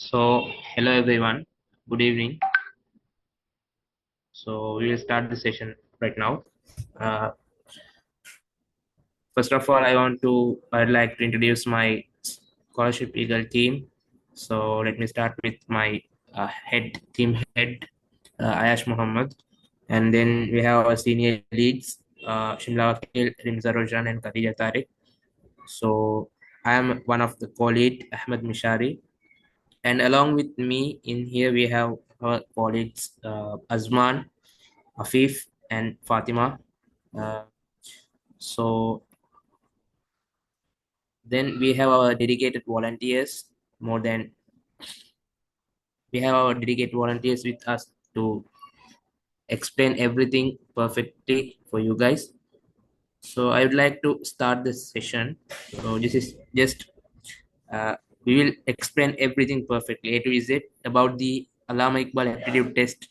So, hello everyone. Good evening. So, we will start the session right now. Uh, First of all, I'd like to introduce my scholarship Eagle team. So, let me start with my team head, Ayash Muhammad, and then we have our senior leads, Shimla Wakil, Rimza Rojan, and Khadija Tariq. So, I am one of the co-lead, Ahmed Mishari, and along with me in here we have our colleagues Azman, Afif, and Fatima. Uh, so then we have our dedicated volunteers. More than We have our dedicated volunteers with us to explain everything perfectly for you guys. So I would like to start this session. So this is just we will explain everything perfectly A to Z about the Allama Iqbal aptitude test,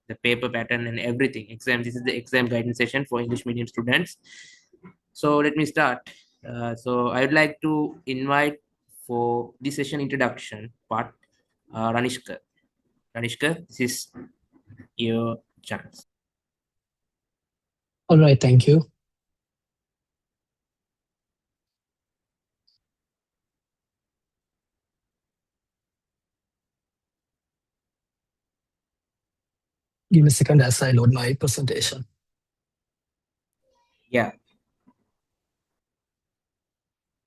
the paper pattern, and everything. Exam. This is the exam guidance session for English medium students. So let me start. So I would like to invite for this session introduction part, Ranishka. Ranishka, this is your chance. All right, thank you. Give me a second as I load my presentation. Yeah,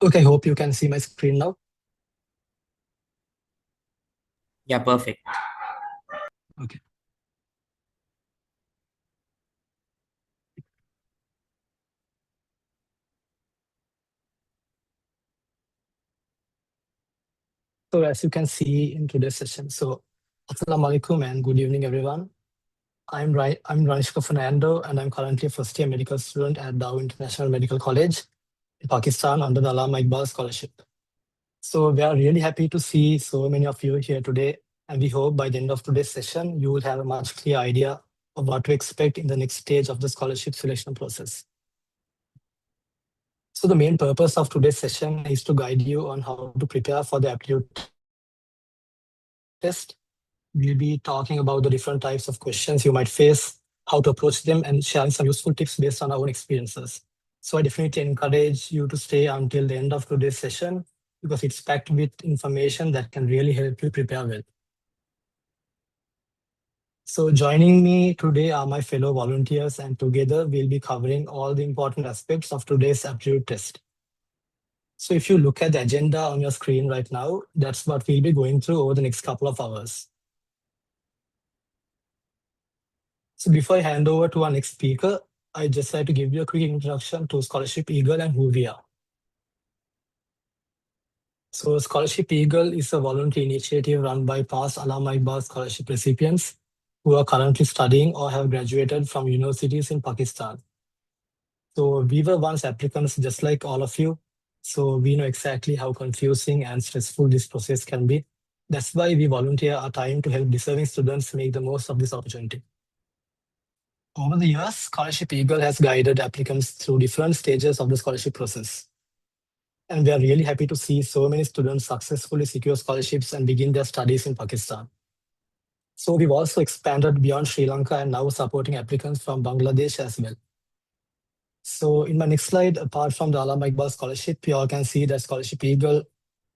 Okay, hope you can see my screen now. yeah, perfect. Okay. So as you can see in today's session, Assalamu alaikum and good evening, everyone. I'm Ranishka Fernando, and I'm currently a first-year medical student at Dow International Medical College in Pakistan under the Allama Iqbal Scholarship. So we are really happy to see so many of you here today, and we hope by the end of today's session, you will have a much clear idea of what to expect in the next stage of the scholarship selection process. So the main purpose of today's session is to guide you on how to prepare for the aptitude test. We'll be talking about the different types of questions you might face, how to approach them, and sharing some useful tips based on our own experiences. So I definitely encourage you to stay until the end of today's session because it's packed with information that can really help you prepare well. So joining me today are my fellow volunteers, and together we'll be covering all the important aspects of today's aptitude test. So if you look at the agenda on your screen right now, that's what we'll be going through over the next couple of hours. So before I hand over to our next speaker, I'd just like to give you a quick introduction to Scholarship Eagle and who we are. So Scholarship Eagle is a voluntary initiative run by past Allama Iqbal scholarship recipients who are currently studying or have graduated from universities in Pakistan. So we were once applicants just like all of you. So we know exactly how confusing and stressful this process can be. That's why we volunteer our time to help deserving students make the most of this opportunity. Over the years, Scholarship Eagle has guided applicants through different stages of the scholarship process. And we are really happy to see so many students successfully secure scholarships and begin their studies in Pakistan. So we've also expanded beyond Sri Lanka and now supporting applicants from Bangladesh as well. So in my next slide, apart from the Allama Iqbal scholarship, you all can see that Scholarship Eagle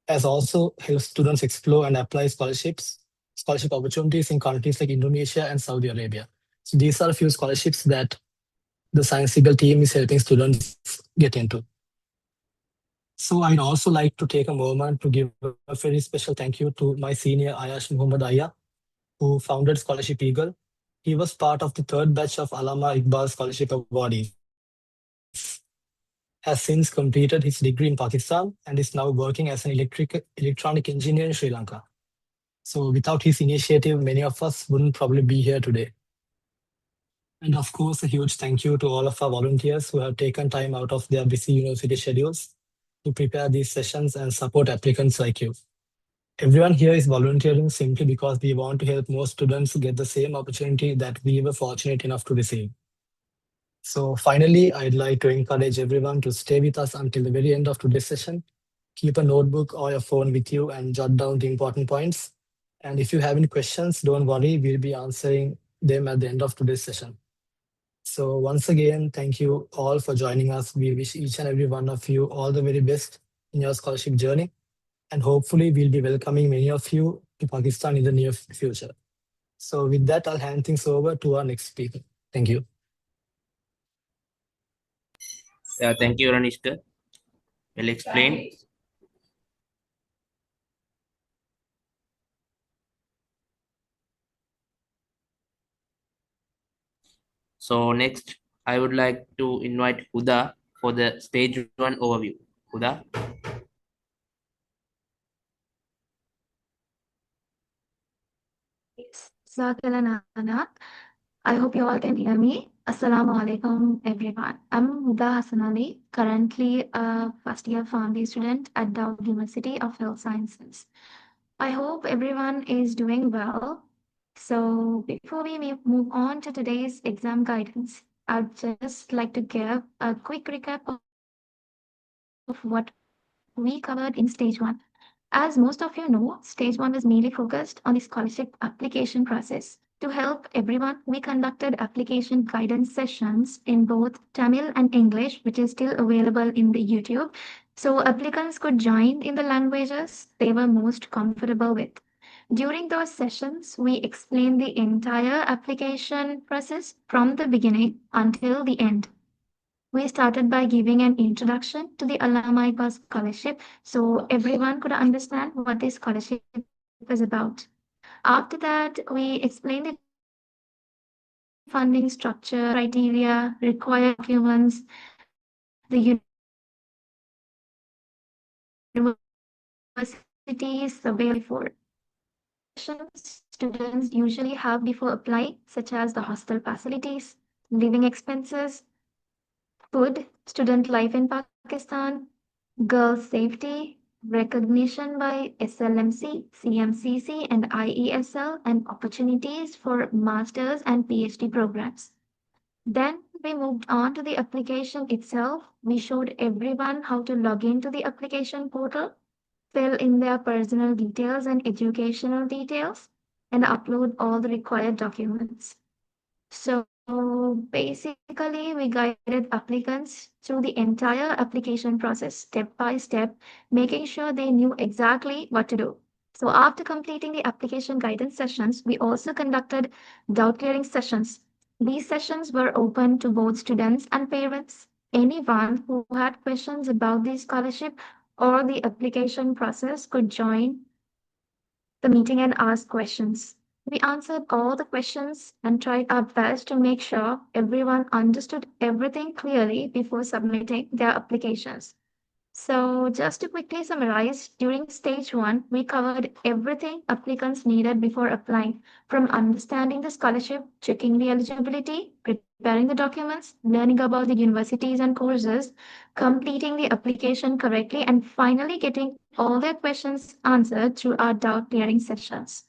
has also helped students explore and apply scholarship opportunities in countries like Indonesia and Saudi Arabia. So these are a few scholarships that the Science Eagle team is helping students get into. So I'd also like to take a moment to give a very special thank you to my senior Ayash Muhammad Aya, who founded Scholarship Eagle. He was part of the third batch of Allama Iqbal Scholarship awardees, has since completed his degree in Pakistan and is now working as an electronic engineer in Sri Lanka. So without his initiative, many of us wouldn't probably be here today. And of course, a huge thank you to all of our volunteers who have taken time out of their busy university schedules to prepare these sessions and support applicants like you. Everyone here is volunteering simply because we want to help more students get the same opportunity that we were fortunate enough to receive. So finally, I'd like to encourage everyone to stay with us until the very end of today's session. keep a notebook or your phone with you and jot down the important points. And if you have any questions, don't worry, we'll be answering them at the end of today's session. So once again, thank you all for joining us. We wish each and every one of you all the very best in your scholarship journey. And hopefully we'll be welcoming many of you to Pakistan in the near future. So with that, I'll hand things over to our next speaker. Thank you. Yeah, thank you, Ranishka. Well explained. So next, I would like to invite Huda for the stage one overview. Huda? Zakala Nana. I hope you all can hear me. Assalamu alaikum, everyone. I'm Huda Hassan Ali, currently a first year family student at Dowd University of Health Sciences. I hope everyone is doing well. So, before we move on to today's exam guidance, I'd just like to give a quick recap of what we covered in stage one. As most of you know, stage one was mainly focused on the scholarship application process. To help everyone, we conducted application guidance sessions in both Tamil and English, which is still available in the YouTube. So applicants could join in the languages they were most comfortable with. During those sessions, we explained the entire application process from the beginning until the end. We started by giving an introduction to the Allama Iqbal scholarship so everyone could understand what this scholarship is about. After that, we explained the funding structure, criteria, required documents, the universities available for application, and the restrictions students usually have before applying, such as the hostel facilities, living expenses, food, student life in Pakistan, girls' safety, recognition by SLMC, CMCC, and IESL, and opportunities for masters and PhD programs. Then we moved on to the application itself. We showed everyone how to log into the application portal, fill in their personal details and educational details, and upload all the required documents. So basically, we guided applicants through the entire application process step by step, making sure they knew exactly what to do. So after completing the application guidance sessions, we also conducted doubt clearing sessions. These sessions were open to both students and parents. Anyone who had questions about the scholarship or the application process could join the meeting and ask questions. We answered all the questions and tried our best to make sure everyone understood everything clearly before submitting their applications. So, just to quickly summarize, during stage one, we covered everything applicants needed before applying, from understanding the scholarship, checking the eligibility, preparing the documents, learning about the universities and courses, completing the application correctly, and finally getting all their questions answered through our doubt clearing sessions.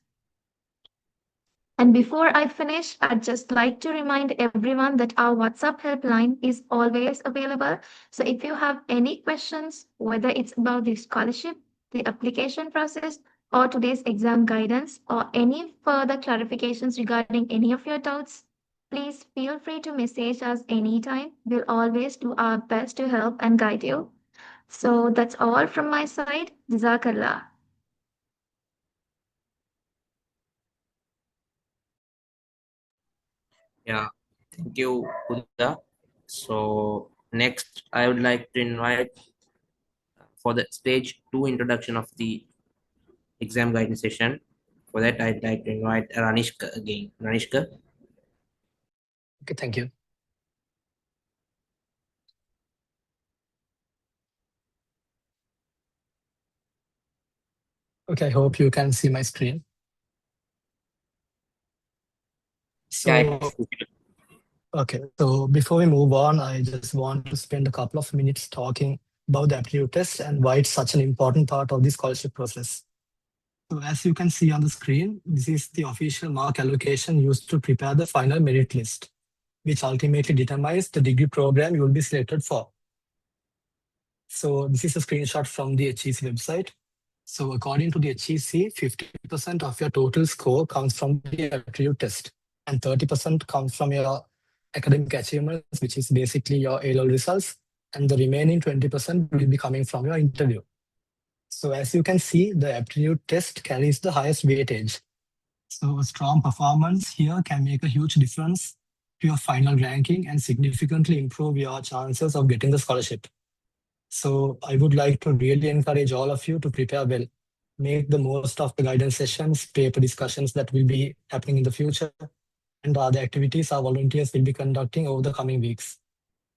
And before I finish, I'd just like to remind everyone that our WhatsApp helpline is always available. So if you have any questions, whether it's about the scholarship, the application process, or today's exam guidance, or any further clarifications regarding any of your doubts, please feel free to message us anytime. We'll always do our best to help and guide you. So that's all from my side. Jazakallah. Yeah, thank you, Huda. So next, I would like to invite for the stage two introduction of the exam guidance session. For that, I'd like to invite Ranishka again. Ranishka? Okay, thank you. Okay, I hope you can see my screen. Yeah, So, okay, so before we move on, I just want to spend a couple of minutes talking about the aptitude test and why it's such an important part of the scholarship process. So as you can see on the screen, this is the official mark allocation used to prepare the final merit list, which ultimately determines the degree program you will be selected for. So this is a screenshot from the HEC website. So according to the HEC, 50% of your total score comes from the aptitude test, and 30% comes from your academic achievements, which is basically your A-level results, and the remaining 20% will be coming from your interview. So as you can see, the aptitude test carries the highest weightage. So a strong performance here can make a huge difference to your final ranking and significantly improve your chances of getting the scholarship. So I would like to really encourage all of you to prepare well. Make the most of the guidance sessions, paper discussions that will be happening in the future, and other activities our volunteers will be conducting over the coming weeks.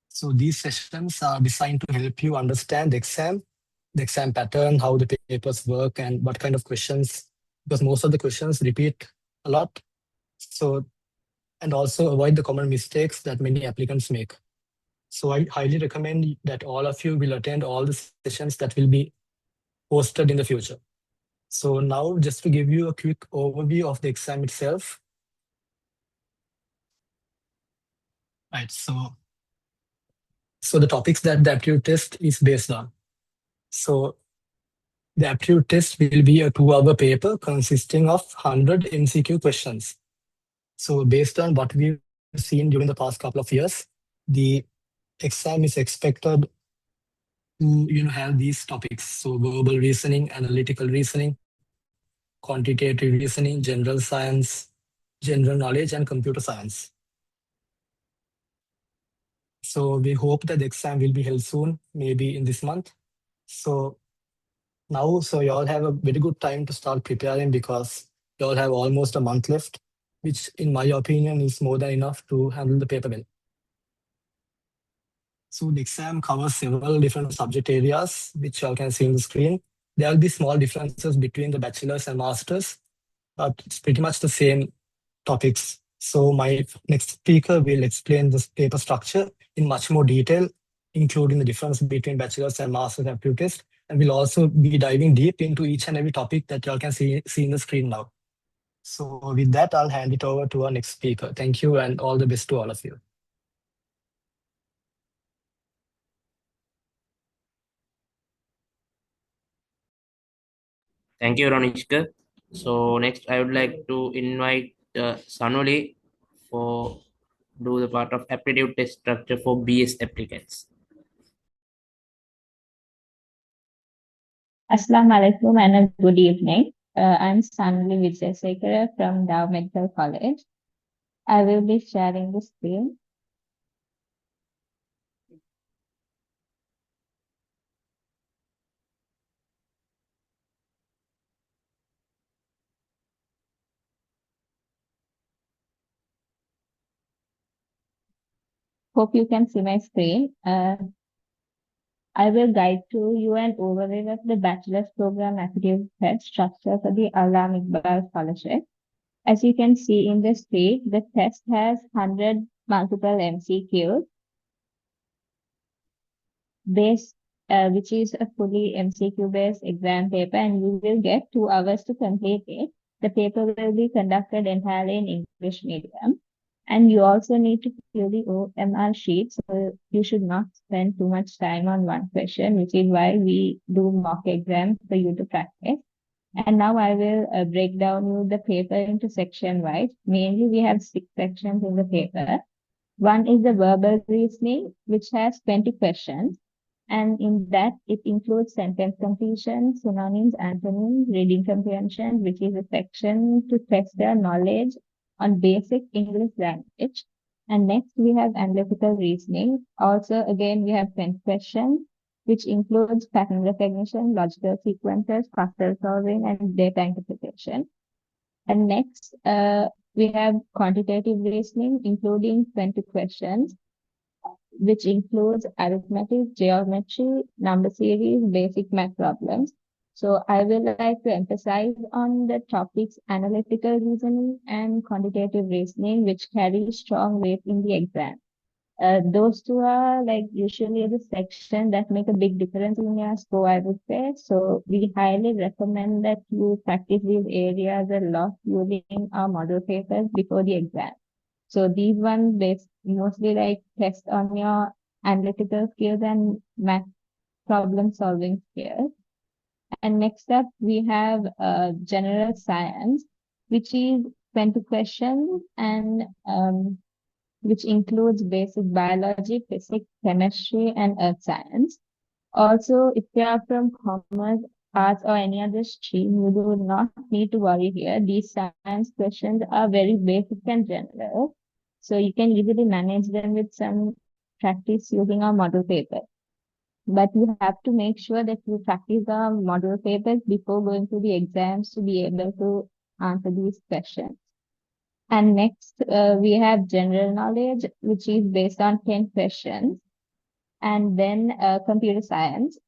So these sessions are designed to help you understand the exam pattern, how the papers work, and what kind of questions, because most of the questions repeat a lot. So, and also avoid the common mistakes that many applicants make. So I highly recommend that all of you will attend all the sessions that will be hosted in the future. So now just to give you a quick overview of the exam itself. Right, so the topics that the aptitude test is based on. So the aptitude test will be a 2-hour paper consisting of 100 MCQ questions. So based on what we've seen during the past couple of years, the exam is expected to have these topics. So verbal reasoning, analytical reasoning, quantitative reasoning, general science, general knowledge, and computer science. So we hope that the exam will be held soon, maybe in this month. So now, so you all have a very good time to start preparing, because you all have almost a month left, which in my opinion is more than enough to handle the paper well. So the exam covers several different subject areas, which you all can see on the screen. There will be small differences between the bachelor's and master's, but it's pretty much the same topics. So my next speaker will explain this paper structure in much more detail, including the difference between bachelor's and master's aptitude test. And we'll also be diving deep into each and every topic that y'all can see in the screen now. So with that, I'll hand it over to our next speaker. Thank you, and all the best to all of you. Thank you, Ronishka. So next, I would like to invite Sanoli for do the part of aptitude test structure for BS applicants. Assalamu alaikum and a good evening. I'm Sanvi Vijaysekara from Dow Medical College. I will be sharing the screen. Hope you can see my screen. I will guide to you an overview of the bachelor's program aptitude test structure for the Allama Iqbal scholarship. As you can see in the screen, the test has 100 multiple MCQs based, which is a fully MCQ-based exam paper, and you will get 2 hours to complete it. The paper will be conducted entirely in English medium. And you also need to fill the OMR sheet, so you should not spend too much time on one question, which is why we do mock exams for you to practice. And now I will break down you the paper into section-wise. Mainly, we have 6 sections in the paper. One is the verbal reasoning, which has 20 questions. And in that, it includes sentence completion, synonyms, antonyms, reading comprehension, which is a section to test their knowledge on basic English language. And next, we have analytical reasoning. Also, again, we have 10 questions, which includes pattern recognition, logical sequences, puzzle solving, and data interpretation. And next, we have quantitative reasoning, including 20 questions, which includes arithmetic, geometry, number series, basic math problems. So I will like to emphasize on the topics analytical reasoning and quantitative reasoning, which carry strong weight in the exam. Those two are like usually the section that make a big difference in your score, I would say. So we highly recommend that you practice these areas a lot using our model papers before the exam. So these ones mostly like test on your analytical skills and math problem solving skills. And next up, we have general science, which is 20 questions and which includes basic biology, physics, chemistry, and earth science. Also, if you are from commerce, arts, or any other stream, you do not need to worry here. These science questions are very basic and general, so you can easily manage them with some practice using our model paper. But you have to make sure that you practice the model papers before going to the exams to be able to answer these questions. And next, we have general knowledge, which is based on 10 questions. And then computer science.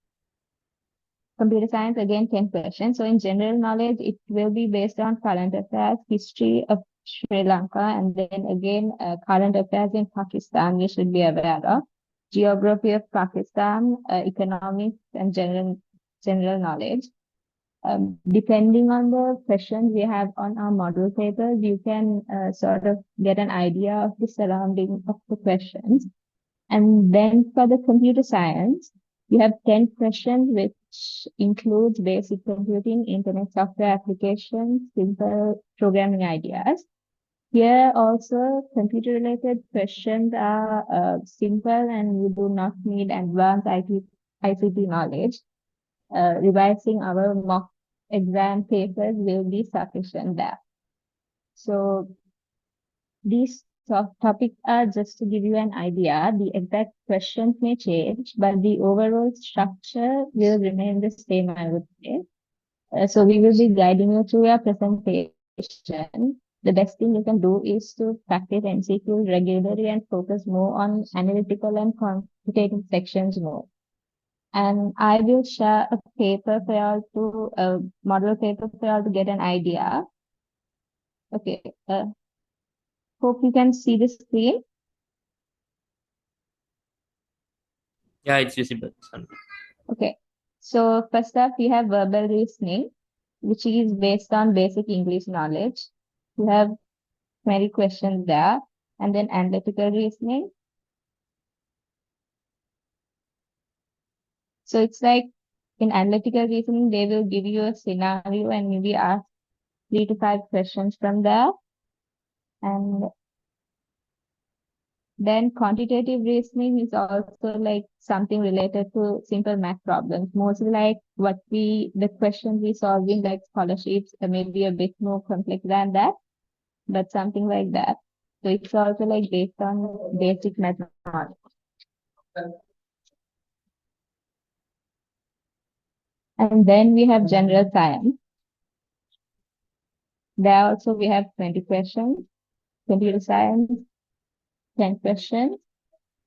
Computer science, again, 10 questions. So in general knowledge, it will be based on current affairs, history of Sri Lanka, and then again, current affairs in Pakistan, you should be aware of. Geography of Pakistan, economics, and general knowledge. Depending on the questions we have on our model papers, you can sort of get an idea of the surrounding of the questions. And then for the computer science, you have 10 questions, which includes basic computing, internet software applications, simple programming ideas. Here also, computer-related questions are simple and you do not need advanced ICT knowledge. Revising our mock exam papers will be sufficient there. So these topics are just to give you an idea. The exact questions may change, but the overall structure will remain the same, I would say. So we will be guiding you through your presentation. The best thing you can do is to practice MCQs regularly and focus more on analytical and quantitative sections more. And I will share a paper for y'all to, a model paper for y'all to get an idea. Okay. Hope you can see the screen. Yeah, it's visible. Okay. So first up, we have verbal reasoning, which is based on basic English knowledge. We have 20 questions there. And then analytical reasoning. So it's like in analytical reasoning, they will give you a scenario and maybe ask 3 to 5 questions from there. And then quantitative reasoning is also like something related to simple math problems, mostly like the questions we solve in like scholarships may be a bit more complex than that, but something like that. So it's also like based on basic mathematics. And then we have general science. There also we have 20 questions, computer science, 10 questions,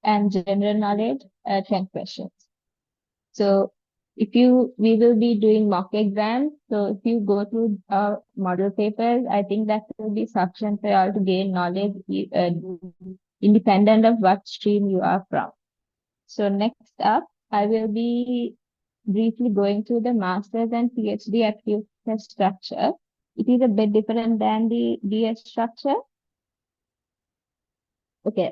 and general knowledge, 10 questions. So we will be doing mock exams. So if you go through our model papers, I think that will be sufficient for you all to gain knowledge, independent of what stream you are from. So next up, I will be briefly going through the master's and PhD aptitude test structure. It is a bit different than the DS structure. Okay.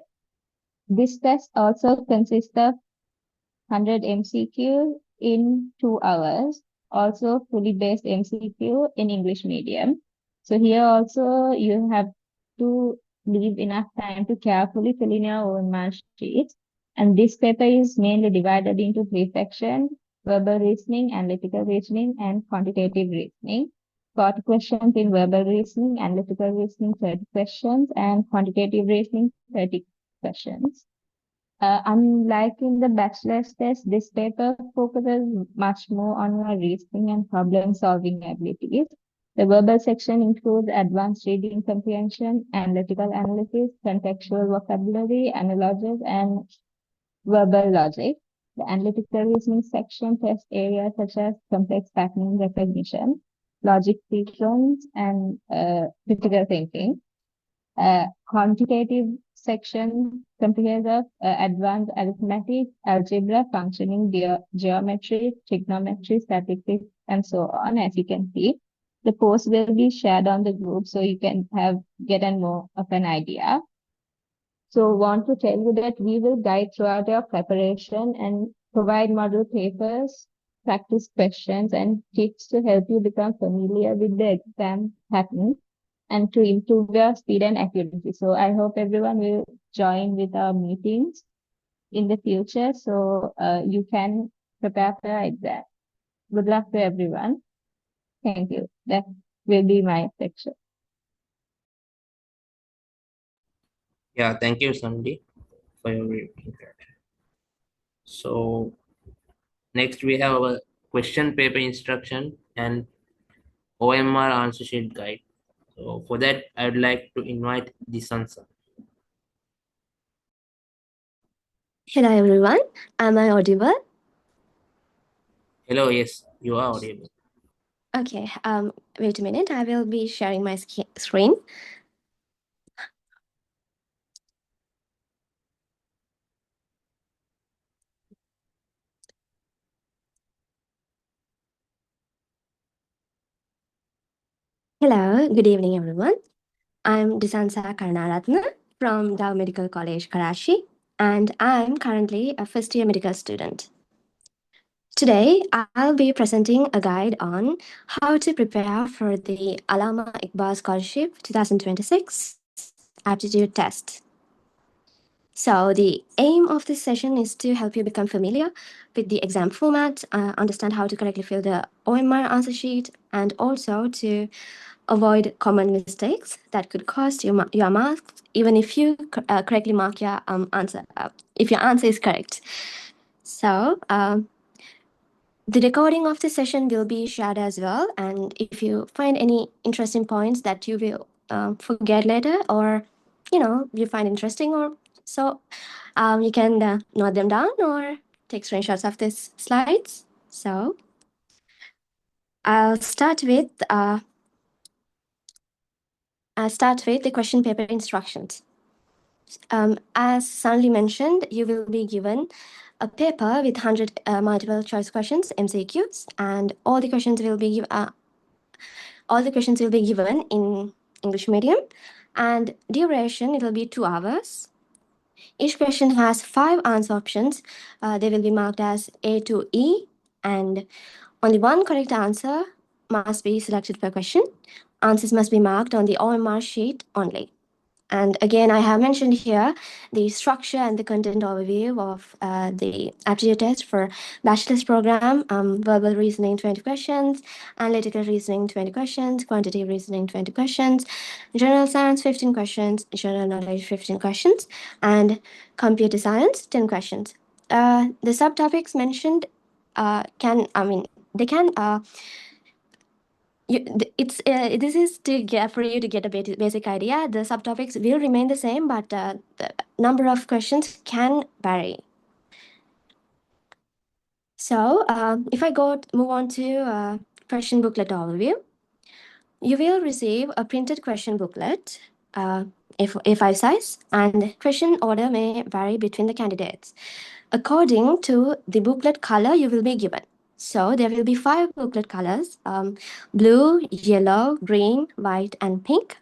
This test also consists of 100 MCQ in 2 hours, also fully based MCQ in English medium. So here also you have to leave enough time to carefully fill in your own mark sheets. And this paper is mainly divided into 3 sections: verbal reasoning, analytical reasoning, and quantitative reasoning. 40 questions in verbal reasoning, analytical reasoning 30 questions, and quantitative reasoning 30 questions. Unlike in the bachelor's test, this paper focuses much more on your reasoning and problem-solving abilities. The verbal section includes advanced reading comprehension, analytical analysis, contextual vocabulary, analogies, and verbal logic. The analytical reasoning section tests areas such as complex pattern recognition, logic sequence, and critical thinking. Quantitative section comprises of advanced arithmetic, algebra, functioning, geometry, trigonometry, statistics, and so on. As you can see, the post will be shared on the group so you can get more of an idea. So want to tell you that we will guide throughout your preparation and provide model papers, practice questions, and tips to help you become familiar with the exam pattern and to improve your speed and accuracy. So I hope everyone will join with our meetings in the future so you can prepare for your exam. Good luck to everyone. Thank you. That will be my section. Yeah, thank you, Sandy, for your introduction. So next we have our question paper instruction and OMR answer sheet guide. So for that, I would like to invite Disansa. Hello everyone, am I audible? Hello, yes, you are audible. Okay, wait a minute, I will be sharing my screen. Hello, good evening everyone. I'm Disansa Karnaratna from Dow Medical College, Karachi, and I'm currently a first year medical student. Today, I'll be presenting a guide on how to prepare for the Allama Iqbal Scholarship 2026 Aptitude Test. So the aim of this session is to help you become familiar with the exam format, understand how to correctly fill the OMR answer sheet, and also to avoid common mistakes that could cost you your marks, even if you correctly mark your answer, if your answer is correct. So the recording of the session will be shared as well, and if you find any interesting points that you will forget later, or you find interesting, or so you can note them down or take screenshots of these slides. So I'll start with the question paper instructions. As Sanli mentioned, you will be given a paper with 100 multiple choice questions, MCQs, and all the questions will be given in English medium, and duration, it will be 2 hours. Each question has 5 answer options. They will be marked as A to E, and only one correct answer must be selected per question. Answers must be marked on the OMR sheet only. And again, I have mentioned here the structure and the content overview of the aptitude test for bachelor's program, verbal reasoning 20 questions, analytical reasoning 20 questions, quantitative reasoning 20 questions, general science 15 questions, general knowledge 15 questions, and computer science 10 questions. The subtopics mentioned they can this is to get for you to get a basic idea. The subtopics will remain the same, but the number of questions can vary. So if I move on to question booklet overview, you will receive a printed question booklet, A5 size, and question order may vary between the candidates according to the booklet color you will be given. So there will be 5 booklet colors: blue, yellow, green, white, and pink.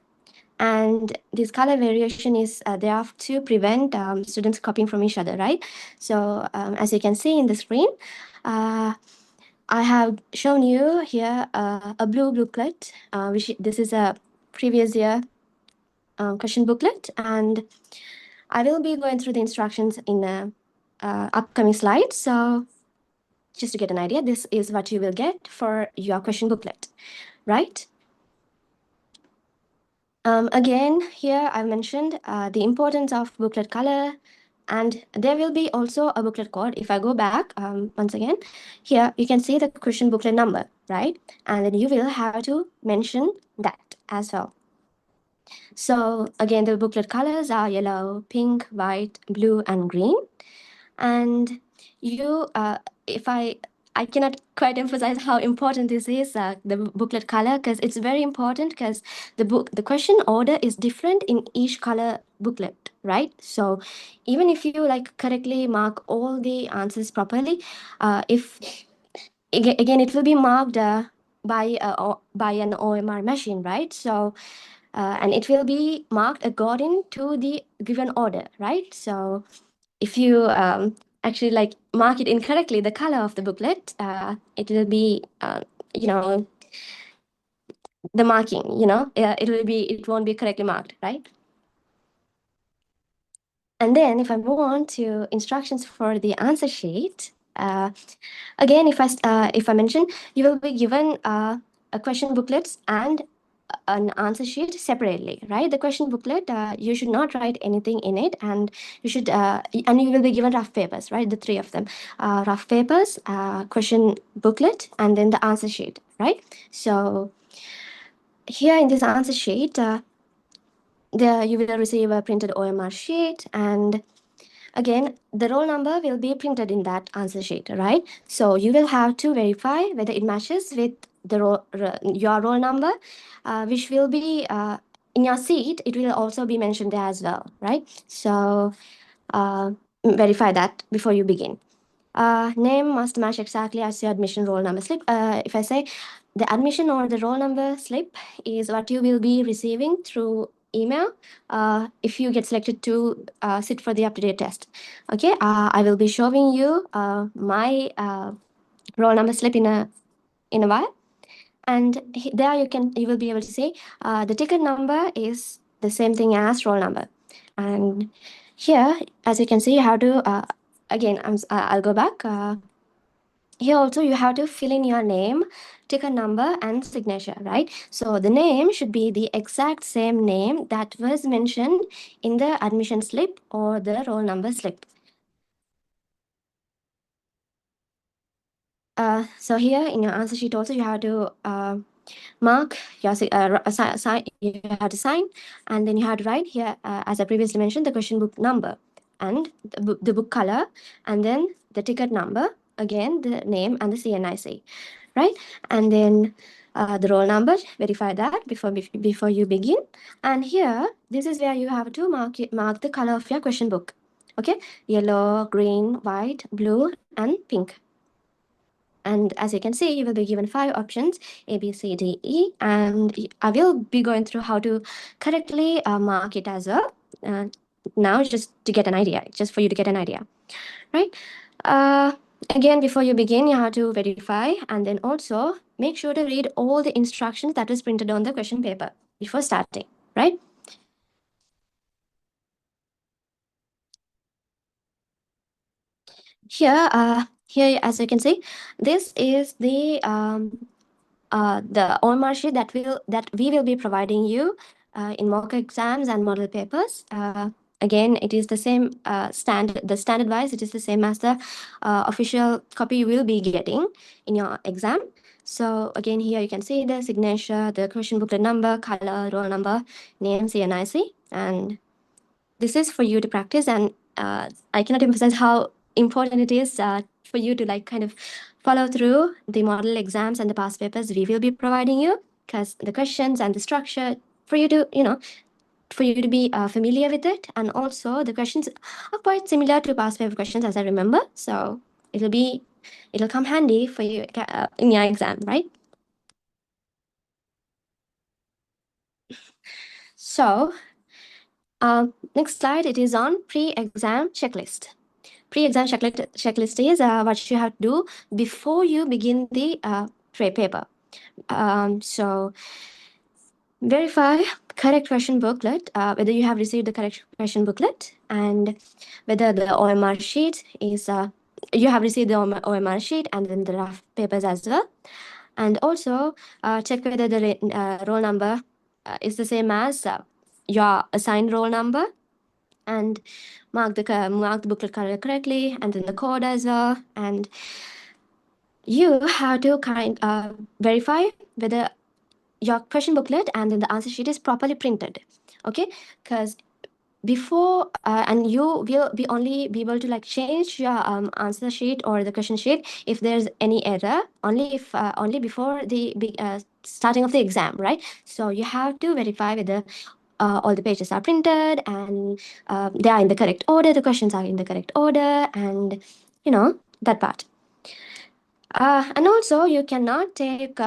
And this color variation is there to prevent students copying from each other, right? So as you can see in the screen, I have shown you here a blue booklet, which this is a previous year question booklet, and I will be going through the instructions in the upcoming slides. So just to get an idea, this is what you will get for your question booklet, right? Again, here I mentioned the importance of booklet color, and there will be also a booklet code. If I go back once again, here you can see the question booklet number, right? And then you will have to mention that as well. So again, the booklet colors are yellow, pink, white, blue, and green. And you, if I cannot quite emphasize how important this is, the booklet color, because it's very important, because the question order is different in each color booklet, right? So even if you correctly mark all the answers properly, if again it will be marked by an OMR machine, right? So and it will be marked according to the given order, right? So if you actually like mark it incorrectly, the color of the booklet, it will be, the marking, it won't be correctly marked, right? And then if I move on to instructions for the answer sheet, again, if I mention, you will be given a question booklets and an answer sheet separately, right? The question booklet, you should not write anything in it, and you will be given rough papers, right? The three of them, rough papers, question booklet, and then the answer sheet, right? So here in this answer sheet, you will receive a printed OMR sheet, and again, the roll number will be printed in that answer sheet, right? So you will have to verify whether it matches with your roll number, which will be in your seat. It will also be mentioned there as well, right? So verify that before you begin. Name must match exactly as your admission roll number slip. If I say the admission or the roll number slip is what you will be receiving through email if you get selected to sit for the up-to-date test. Okay, I will be showing you my roll number slip in a while, and there you will be able to see the ticket number is the same thing as roll number. And here, as you can see, you have to again, I'll go back. Here also you have to fill in your name, ticket number, and signature, right? So the name should be the exact same name that was mentioned in the admission slip or the roll number slip. So here in your answer sheet also you have to mark your you have to sign, and then you have to write here, as I previously mentioned, the question book number and the book color, and then the ticket number, again the name and the CNIC, right? And then the roll number, verify that before you begin. And here, this is where you have to mark the color of your question book. Okay, yellow, green, white, blue, and pink. And as you can see, you will be given 5 options, A, B, C, D, E, and I will be going through how to correctly mark it as well. Now, just to get an idea, just for you to get an idea, right? Again, before you begin, you have to verify, and then also make sure to read all the instructions that is printed on the question paper before starting, right? Here, as you can see, this is the OMR sheet that we will be providing you in mock exams and model papers. Again, it is the same standard wise, it is the same as the official copy you will be getting in your exam. So again, here you can see the signature, the question booklet number, color, roll number, name, CNIC, and this is for you to practice. And I cannot emphasize how important it is for you to kind of follow through the model exams and the past papers we will be providing you, because the questions and the structure for you to be familiar with it, and also the questions are quite similar to past paper questions as I remember, so it'll come handy for you in your exam, right? So next slide, it is on pre-exam checklist. Pre-exam checklist is what you have to do before you begin the paper. So verify correct question booklet, whether you have received the correct question booklet, and whether the OMR sheet is, you have received the OMR sheet and then the rough papers as well. And also check whether the roll number is the same as your assigned roll number, and mark the booklet color correctly, and then the code as well. And you have to verify whether your question booklet and then the answer sheet is properly printed. Okay, because before and you will only be able to change your answer sheet or the question sheet if there's any error, only before the starting of the exam, right? So you have to verify whether all the pages are printed and they are in the correct order, the questions are in the correct order, and that part. And also you cannot take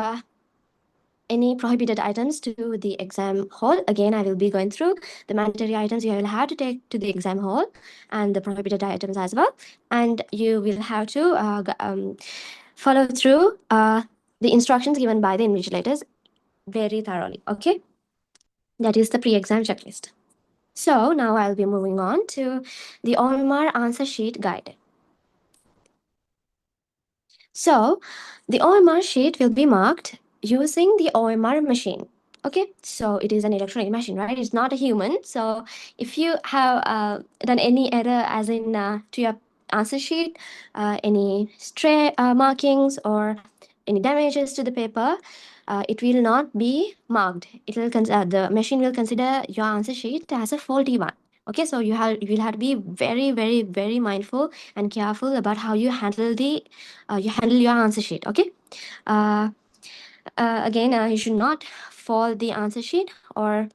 any prohibited items to the exam hall. Again, I will be going through the mandatory items you will have to take to the exam hall and the prohibited items as well. And you will have to follow through the instructions given by the invigilators very thoroughly. Okay, that is the pre-exam checklist. So now I'll be moving on to the OMR answer sheet guide. So the OMR sheet will be marked using the OMR machine. Okay, so it is an electronic machine, right? It's not a human. So if you have done any error, as in to your answer sheet, any stray markings or any damages to the paper, it will not be marked. It will the machine will consider your answer sheet as a faulty one. Okay, so you will have to be very mindful and careful about how you handle your answer sheet. Okay, again, you should not fold the answer sheet or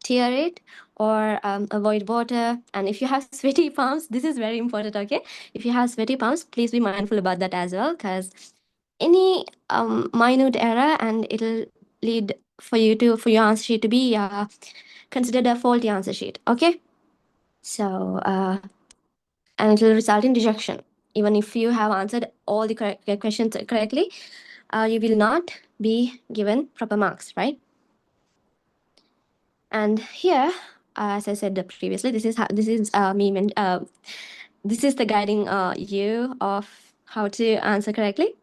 tear it or avoid water. And if you have sweaty palms, this is very important. Okay, if you have sweaty palms, please be mindful about that as well, because any minute error and it'll lead for your answer sheet to be considered a faulty answer sheet. Okay, so and it will result in rejection. Even if you have answered all the questions correctly, you will not be given proper marks, right? And here, as I said previously, this is this is the guiding you of how to answer correctly.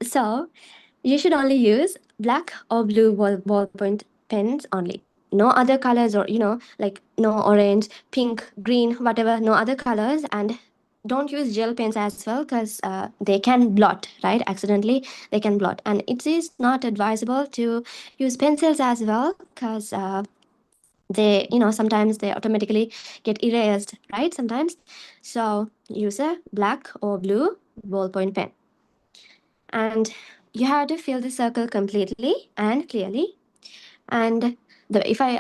So you should only use black or blue ballpoint pens only. No other colors, or like no orange, pink, green, whatever, no other colors. And don't use gel pens as well, because they can blot, right? Accidentally they can blot, and it is not advisable to use pencils as well, because they sometimes they automatically get erased, right? Sometimes. So use a black or blue ballpoint pen, and you have to fill the circle completely and clearly. And if I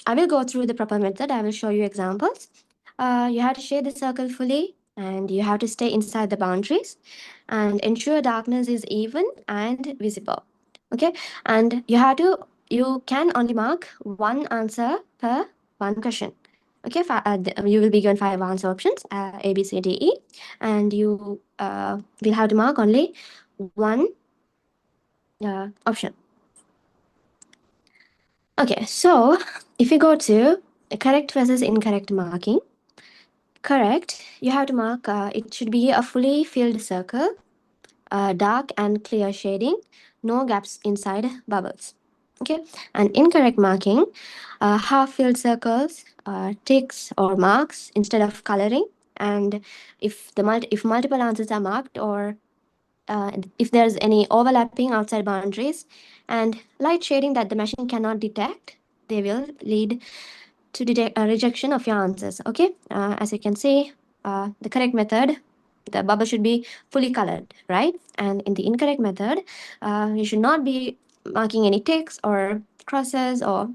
will go through the proper method. I will show you examples. You have to shade the circle fully, and you have to stay inside the boundaries, and ensure darkness is even and visible. Okay, and you can only mark one answer per one question. Okay, you will be given 5 answer options, A, B, C, D, E, and you will have to mark only one option. Okay, so if you go to correct versus incorrect marking, correct, you have to mark, it should be a fully filled circle, dark and clear shading, no gaps inside bubbles. Okay, and incorrect marking, half filled circles, ticks or marks instead of coloring. And if multiple answers are marked, or if there's any overlapping outside boundaries and light shading that the machine cannot detect, they will lead to rejection of your answers. Okay, as you can see, the correct method, the bubble should be fully colored, right? And in the incorrect method, you should not be marking any ticks or crosses, or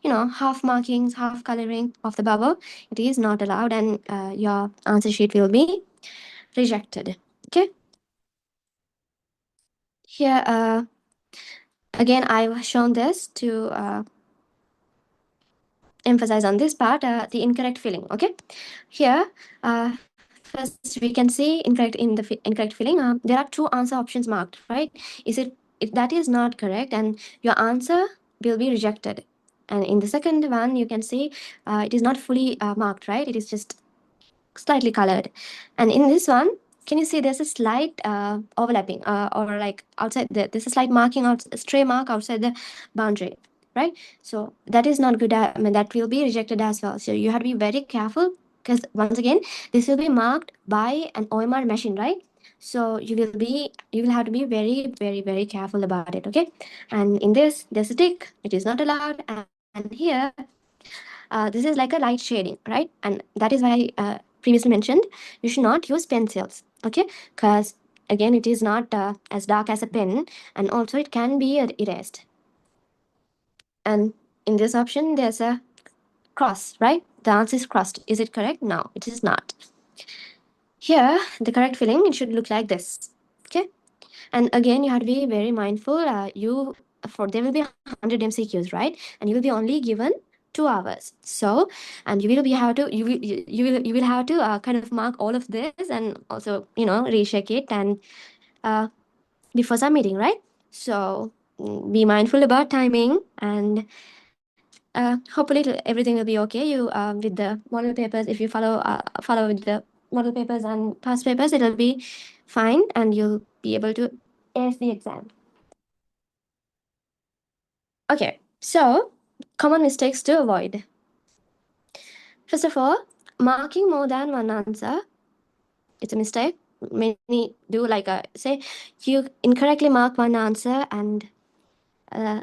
half markings, half coloring of the bubble. It is not allowed, and your answer sheet will be rejected. Okay, here again I've shown this to emphasize on this part, the incorrect filling. Okay, here first we can see incorrect filling. There are 2 answer options marked, right? If that is not correct, and your answer will be rejected. And in the second one, you can see it is not fully marked, right? It is just slightly colored. And in this one, can you see there's a slight overlapping, or like outside there's a slight marking out, a stray mark outside the boundary, right? So that is not good. That will be rejected as well. So you have to be very careful, because once again, this will be marked by an OMR machine, right? So you will have to be very careful about it. Okay, and in this, there's a tick, it is not allowed. And here, this is like a light shading, right? And that is why previously mentioned, you should not use pencils. Okay, because again, it is not as dark as a pen, and also it can be erased. And in this option, there's a cross, right? The answer is crossed. Is it correct? No, it is not. Here, the correct filling, it should look like this. Okay, And again, you have to be very mindful. There will be 100 MCQs, right? And you will be only given 2 hours. So, and you will have to kind of mark all of this and also, recheck it and before submitting, right? So be mindful about timing, and hopefully everything will be okay. You with the model papers, if you follow with the model papers and past papers, it'll be fine, and you'll be able to ace the exam. Okay, so common mistakes to avoid. First of all, marking more than one answer. It's a mistake. Many do, like say you incorrectly mark one answer and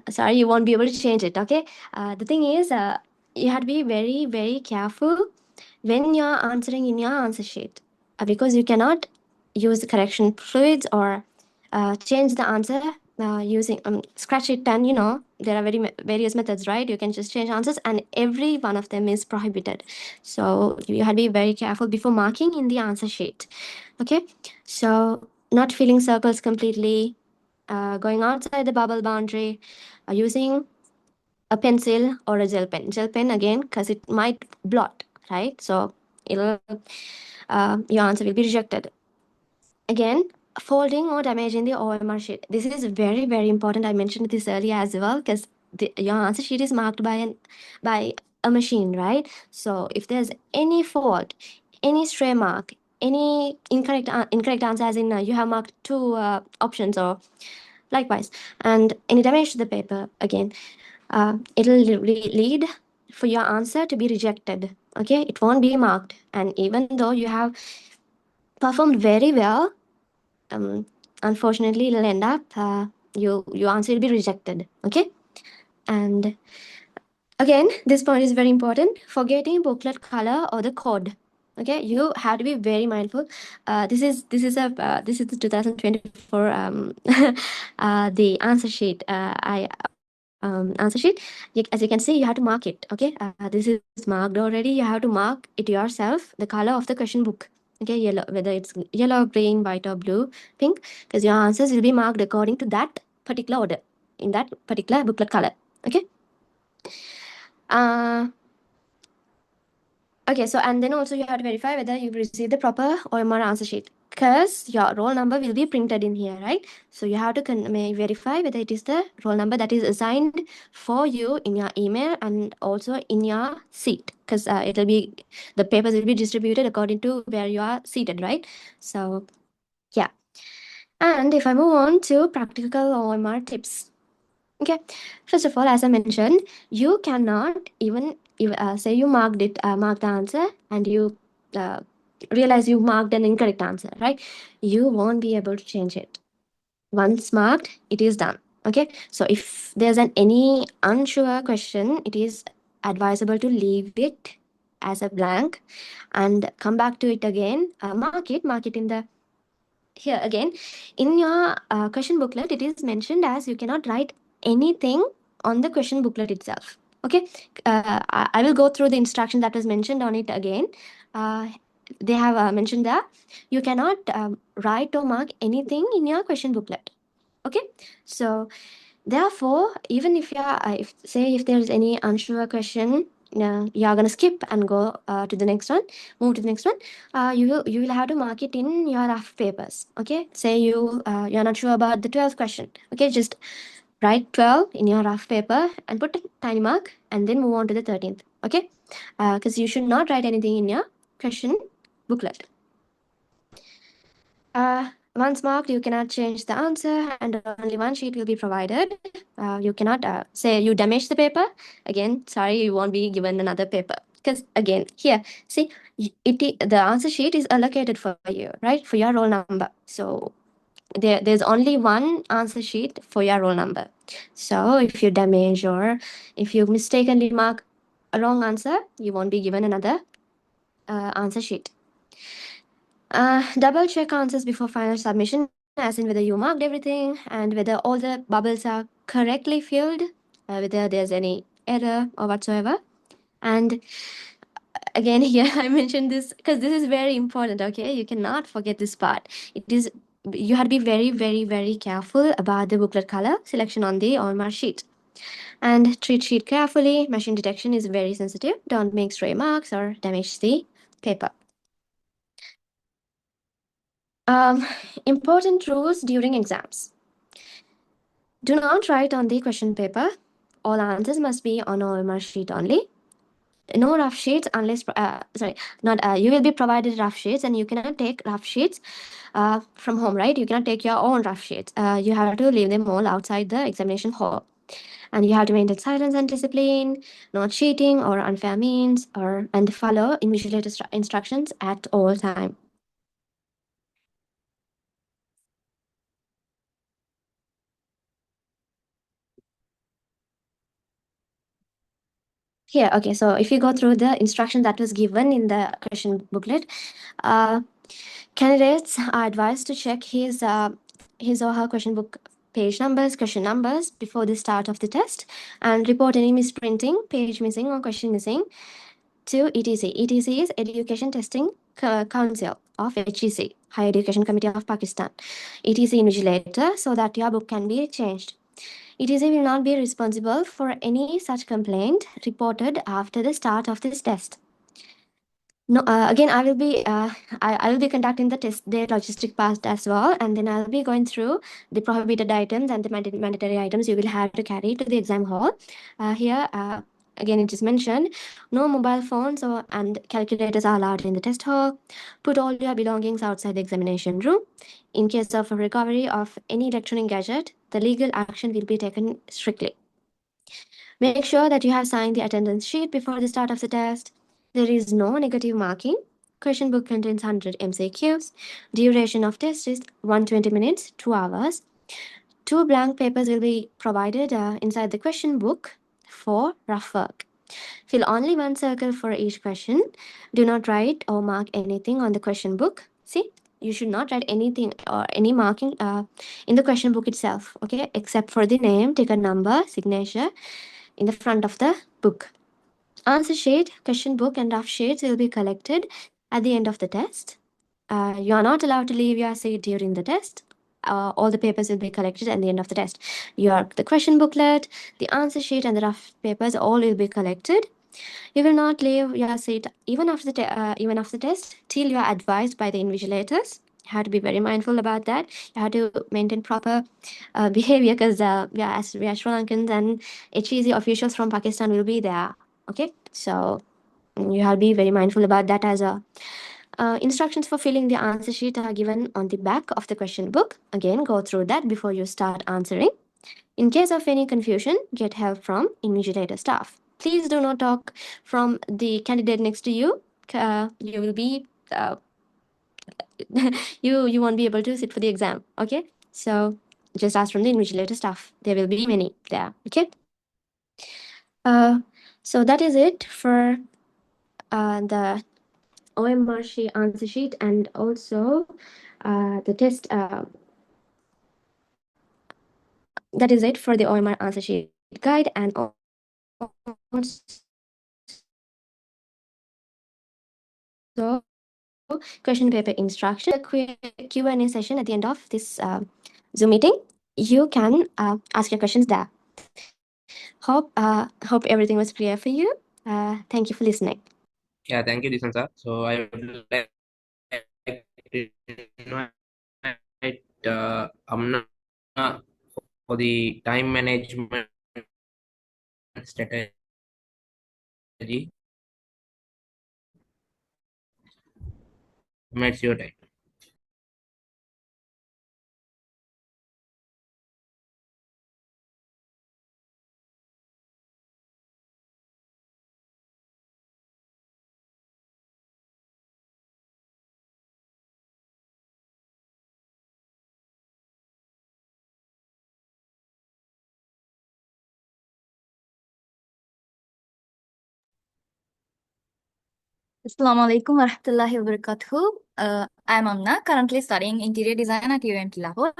sorry, you won't be able to change it. Okay, the thing is, you have to be very, very careful when you're answering in your answer sheet, because you cannot use the correction fluids or change the answer using scratch it, and there are various methods, right? You can just change answers, and every one of them is prohibited. So you have to be very careful before marking in the answer sheet. Okay, so not filling circles completely, going outside the bubble boundary, using a pencil or a gel pen. Gel pen again, because it might blot, right? So it'll your answer will be rejected. Again, folding or damaging the OMR sheet. This is very, very important. I mentioned this earlier as well, because your answer sheet is marked by a machine, right? So if there's any fault, any stray mark, any incorrect answer, as in you have marked 2 options or likewise, and any damage to the paper, again, it'll lead for your answer to be rejected. Okay, it won't be marked, and even though you have performed very well, unfortunately it'll end up your answer will be rejected. Okay, and again, this point is very important: forgetting booklet color or the code. Okay, you have to be very mindful. This is the 2024 the answer sheet. Answer sheet. As you can see, you have to mark it. Okay, this is marked already. You have to mark it yourself, the color of the question book. Okay, yellow, whether it's yellow, green, white, or blue, pink, because your answers will be marked according to that particular order in that particular booklet color. Okay. Okay, so and then also you have to verify whether you've received the proper OMR answer sheet, because your roll number will be printed in here, right? So you have to verify whether it is the roll number that is assigned for you in your email and also in your seat, because the papers will be distributed according to where you are seated, right? So yeah. And if I move on to practical OMR tips. Okay, first of all, as I mentioned, you cannot even say you marked the answer and you realize you marked an incorrect answer, right? You won't be able to change it. Once marked, it is done. Okay, so if there's any unsure question, it is advisable to leave it as a blank and come back to it again. Mark it in the here again in your question booklet. It is mentioned as you cannot write anything on the question booklet itself. Okay, I will go through the instruction that was mentioned on it again. They have mentioned that you cannot write or mark anything in your question booklet. Okay, so therefore, even if you're if there's any unsure question, you're gonna skip and go to the next one, move to the next one. You will have to mark it in your rough papers. Okay, say you're not sure about the 12th question. Okay, just write 12 in your rough paper and put a tiny mark, and then move on to the 13th. Okay, because you should not write anything in your question booklet. Once marked, you cannot change the answer, and only one sheet will be provided. You cannot say you damaged the paper. Again, sorry, you won't be given another paper. Because again, here, see, the answer sheet is allocated for you, right? For your roll number. So there's only one answer sheet for your roll number. So if you damage or if you mistakenly mark a wrong answer, you won't be given another answer sheet. Double check answers before final submission, as in whether you marked everything and whether all the bubbles are correctly filled, whether there's any error or whatsoever. And again, here I mentioned this because this is very important. Okay, you cannot forget this part. It is you have to be very, very, very careful about the booklet color selection on the OMR sheet. And treat sheet carefully. Machine detection is very sensitive. Don't make stray marks or damage the paper. Important rules during exams. Do not write on the question paper. All answers must be on OMR sheet only. No rough sheets unless, you will be provided rough sheets and you cannot take rough sheets from home, right? You cannot take your own rough sheets. You have to leave them all outside the examination hall. And you have to maintain silence and discipline, not cheating or unfair means, and follow invigilator instructions at all time. Here, okay, so if you go through the instruction that was given in the question booklet, candidates are advised to check his or her question book page numbers, question numbers before the start of the test, and report any misprinting, page missing, or question missing to ETC. ETC is Education Testing Council of HEC, Higher Education Committee of Pakistan. ETC invigilator, so that your book can be changed. ETC will not be responsible for any such complaint reported after the start of this test. No, again, I will be conducting the test day logistic part as well, and then I'll be going through the prohibited items and the mandatory items you will have to carry to the exam hall. Here, again, it is mentioned, no mobile phones and calculators are allowed in the test hall. Put all your belongings outside the examination room. In case of a recovery of any electronic gadget, the legal action will be taken strictly. Make sure that you have signed the attendance sheet before the start of the test. There is no negative marking. Question book contains 100 MCQs. Duration of test is 120 minutes, 2 hours. 2 blank papers will be provided inside the question book for rough work. Fill only 1 circle for each question. Do not write or mark anything on the question book. See, you should not write anything or any marking in the question book itself, okay, except for the name, ticket number, signature in the front of the book. Answer sheet, question book, and rough sheets will be collected at the end of the test. You are not allowed to leave your seat during the test. All the papers will be collected at the end of the test. The question booklet, the answer sheet, and the rough papers all will be collected. You will not leave your seat even after the test till you are advised by the invigilators. You have to be very mindful about that. You have to maintain proper behavior because we are Sri Lankans and HEC officials from Pakistan will be there. Okay, so you have to be very mindful about that as well. Instructions for filling the answer sheet are given on the back of the question book. Again, go through that before you start answering. In case of any confusion, get help from invigilator staff. Please do not talk from the candidate next to you. You will be you won't be able to sit for the exam. Okay, so just ask from the invigilator staff. There will be many there. Okay. So that is it for the OMR sheet answer sheet and also the test. That is it for the OMR answer sheet guide and also question paper instruction. Q&A session at the end of this Zoom meeting. You can ask your questions there. Hope everything was clear for you. Thank you for listening. Yeah, thank you, Disansa. So I would like to invite Amna for the time management strategy. It's your time. Assalamu alaikum warahmatullahi wabarakatuh. I'm Amna, currently studying interior design at UMT Lahore.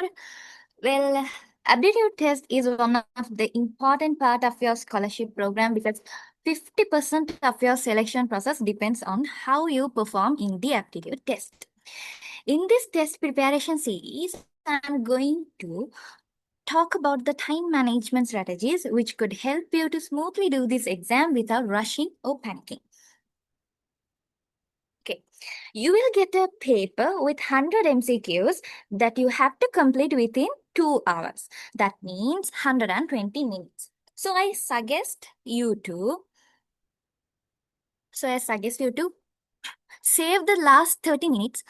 Well, aptitude test is one of the important part of your scholarship program because 50% of your selection process depends on how you perform in the aptitude test. In this test preparation series, I'm going to talk about the time management strategies which could help you to smoothly do this exam without rushing or panicking. Okay, you will get a paper with 100 MCQs that you have to complete within 2 hours. That means 120 minutes. So I suggest you to save the last 30 minutes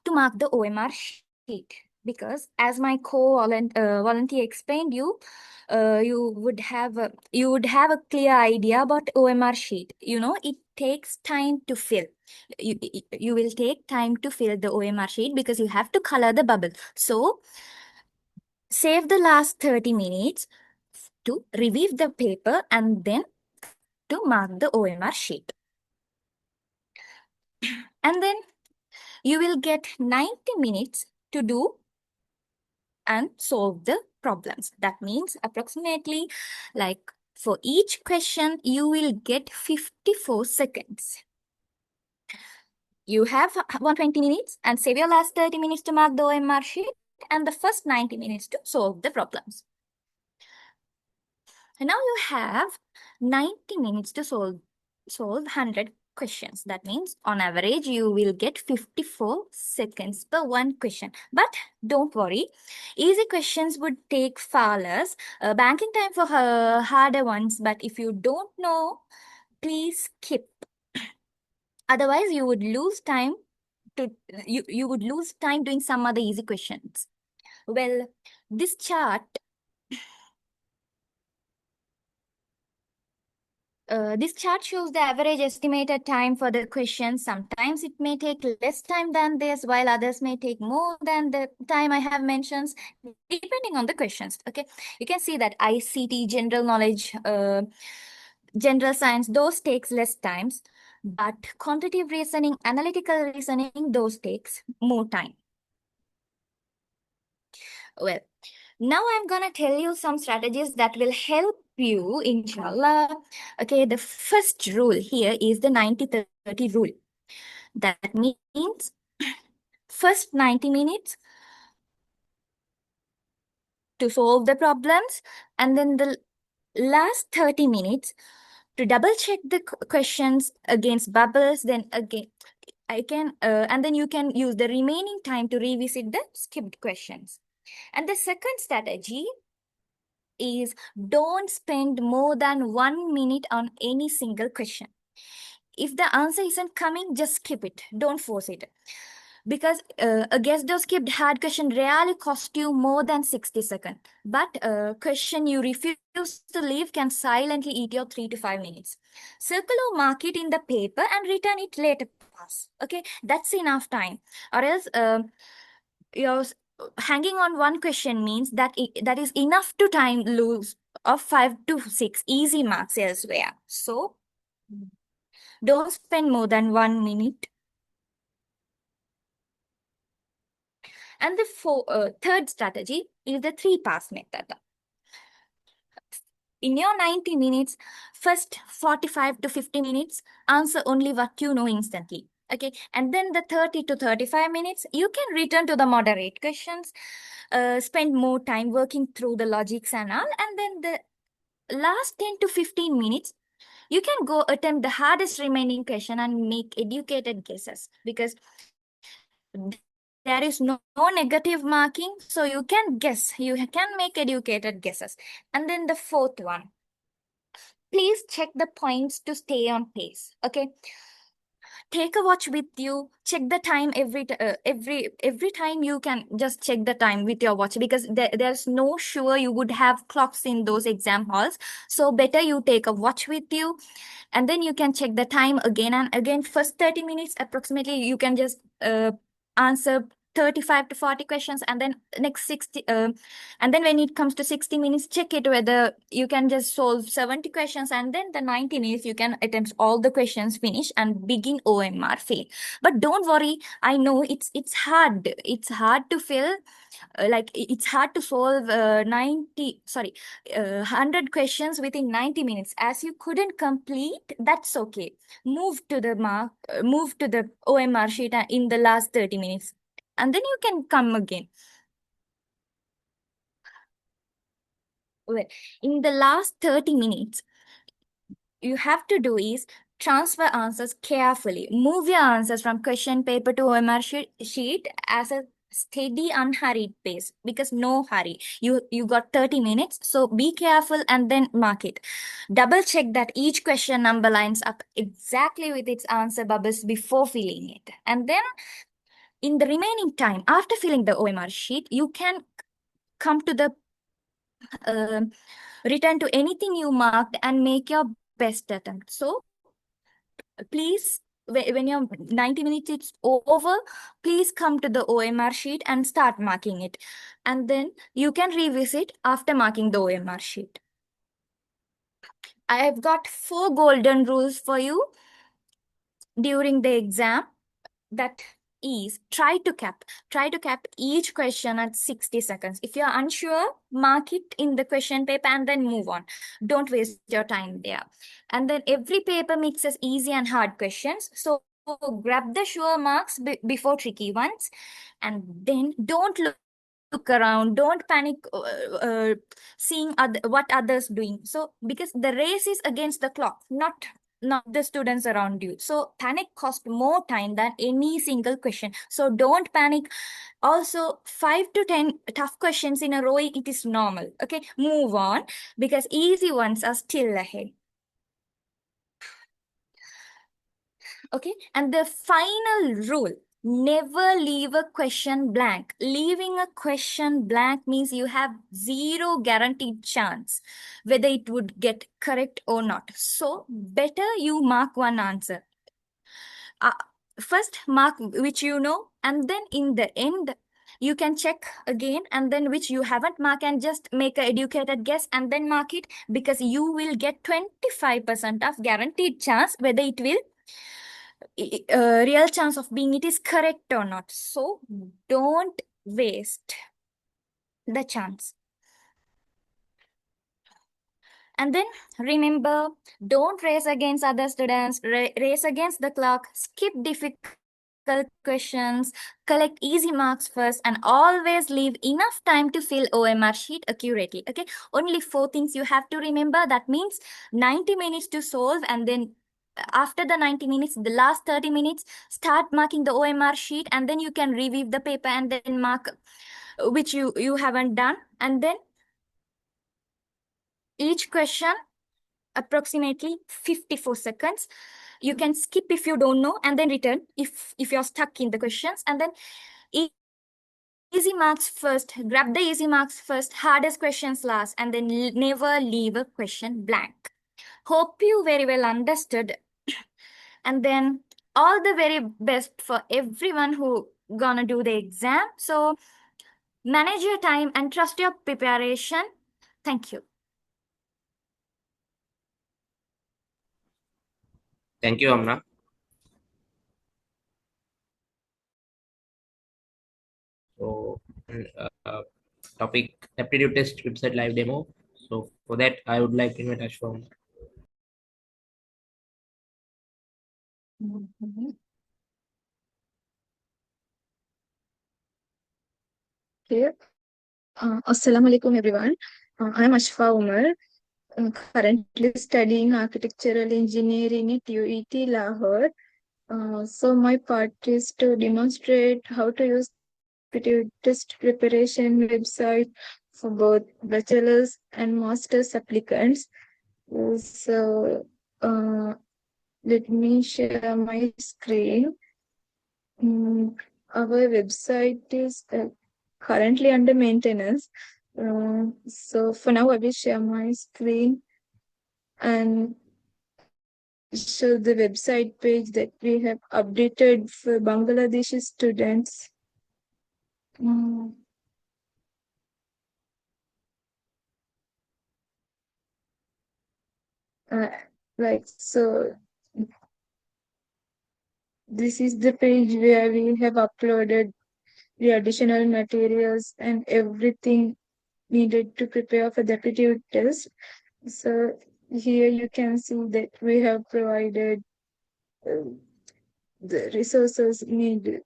to mark the OMR sheet, because as my volunteer explained you would have a clear idea about OMR sheet. You know, it takes time to fill. You will take time to fill the OMR sheet because you have to color the bubble. So save the last 30 minutes to review the paper and then to mark the OMR sheet. And then you will get 90 minutes to do and solve the problems. That means approximately, like, for each question, you will get 54 seconds. You have 120 minutes and save your last 30 minutes to mark the OMR sheet and the first 90 minutes to solve the problems. And now you have 90 minutes to solve 100 questions. That means on average, you will get 54 seconds per one question. But don't worry, easy questions would take far less. Banking time for harder ones. But if you don't know, please skip. Otherwise, you would lose time doing some other easy questions. Well, this chart shows the average estimated time for the question. Sometimes it may take less time than this, while others may take more than the time I have mentioned, depending on the questions. Okay, you can see that ICT, general knowledge, general science, those takes less times, but quantitative reasoning, analytical reasoning, those takes more time. Well, now I'm gonna tell you some strategies that will help you, inshallah. Okay, the first rule here is the 90-30 rule. That means first 90 minutes to solve the problems, and then the last 30 minutes to double check the questions against bubbles. Then again, and then you can use the remaining time to revisit the skipped questions. And the second strategy is don't spend more than 1 minute on any single question. If the answer isn't coming, just skip it. Don't force it. Because a guessed or skipped hard question rarely costs you more than 60 seconds. But a question you refuse to leave can silently eat your 3 to 5 minutes. Circle or mark it in the paper and return it later. Okay, that's enough time. Or else you're hanging on one question means that that is enough to time lose of 5 to 6 easy marks elsewhere. So don't spend more than 1 minute. And the third strategy is the 3-pass method. In your 90 minutes, first 45 to 50 minutes, answer only what you know instantly. Okay, and then the 30 to 35 minutes, you can return to the moderate questions, spend more time working through the logics and all, and then the last 10 to 15 minutes, you can go attempt the hardest remaining question and make educated guesses, because there is no negative marking, so you can guess, you can make educated guesses. And then the fourth one, please check the points to stay on pace. Okay, take a watch with you, check the time every time. You can just check the time with your watch, because there's no sure you would have clocks in those exam halls. So better you take a watch with you, and then you can check the time again and again. First 30 minutes approximately, you can just answer 35 to 40 questions, and then next 60 and then when it comes to 60 minutes, check it whether you can just solve 70 questions, and then the 90 minutes you can attempt all the questions, finish and begin OMR filling. But don't worry, I know it's hard to fill, like it's hard to solve 100 questions within 90 minutes. As you couldn't complete, that's okay, move to the OMR sheet in the last 30 minutes. and then you can come again. Well, in the last 30 minutes, you have to do is transfer answers carefully. Move your answers from question paper to OMR sheet as a steady, unhurried pace, because no hurry. You got 30 minutes, so be careful and then mark it. Double check that each question number lines up exactly with its answer bubbles before filling it. And then in the remaining time, after filling the OMR sheet, you can come to the return to anything you marked and make your best attempt. So please, when your 90 minutes is over, please come to the OMR sheet and start marking it. And then you can revisit after marking the OMR sheet. I have got 4 golden rules for you during the exam. That is, try to cap each question at 60 seconds. If you're unsure, mark it in the question paper and then move on. Don't waste your time there. And then every paper mixes easy and hard questions. So grab the sure marks before tricky ones. And then don't look around, don't panic seeing what others doing. So because the race is against the clock, not the students around you. So panic costs more time than any single question. So don't panic. Also, 5 to 10 tough questions in a row, it is normal. Okay, move on, because easy ones are still ahead. Okay, and the final rule: never leave a question blank. Leaving a question blank means you have zero guaranteed chance whether it would get correct or not. So better you mark one answer. First mark which you know, and then in the end you can check again, and then which you haven't marked, and just make an educated guess and then mark it, because you will get 25% of guaranteed chance whether it will real chance of being it is correct or not. So don't waste the chance. And then remember, don't race against other students, race against the clock, skip difficult questions, collect easy marks first, and always leave enough time to fill OMR sheet accurately. Okay, only 4 things you have to remember. That means 90 minutes to solve, and then after the 90 minutes, the last 30 minutes, start marking the OMR sheet, and then you can review the paper and then mark which you haven't done. And then each question approximately 54 seconds. You can skip if you don't know, and then return if you're stuck in the questions. And then easy marks first, grab the easy marks first, hardest questions last, and then never leave a question blank. Hope you very well understood. And then all the very best for everyone who gonna do the exam. So manage your time and trust your preparation. Thank you. Thank you, Amna. So, topic aptitude test website live demo. So for that, I would like to invite Ashwam. Okay. Assalamu alaikum everyone. I am Ashfa Umar, currently studying architectural engineering at UET Lahore. So my part is to demonstrate how to use aptitude test preparation website for both bachelor's and master's applicants. So let me share my screen. Our website is currently under maintenance. So for now, I will share my screen and show the website page that we have updated for Bangladeshi students. So this is the page where we have uploaded the additional materials and everything needed to prepare for the aptitude test. So here you can see that we have provided the resources needed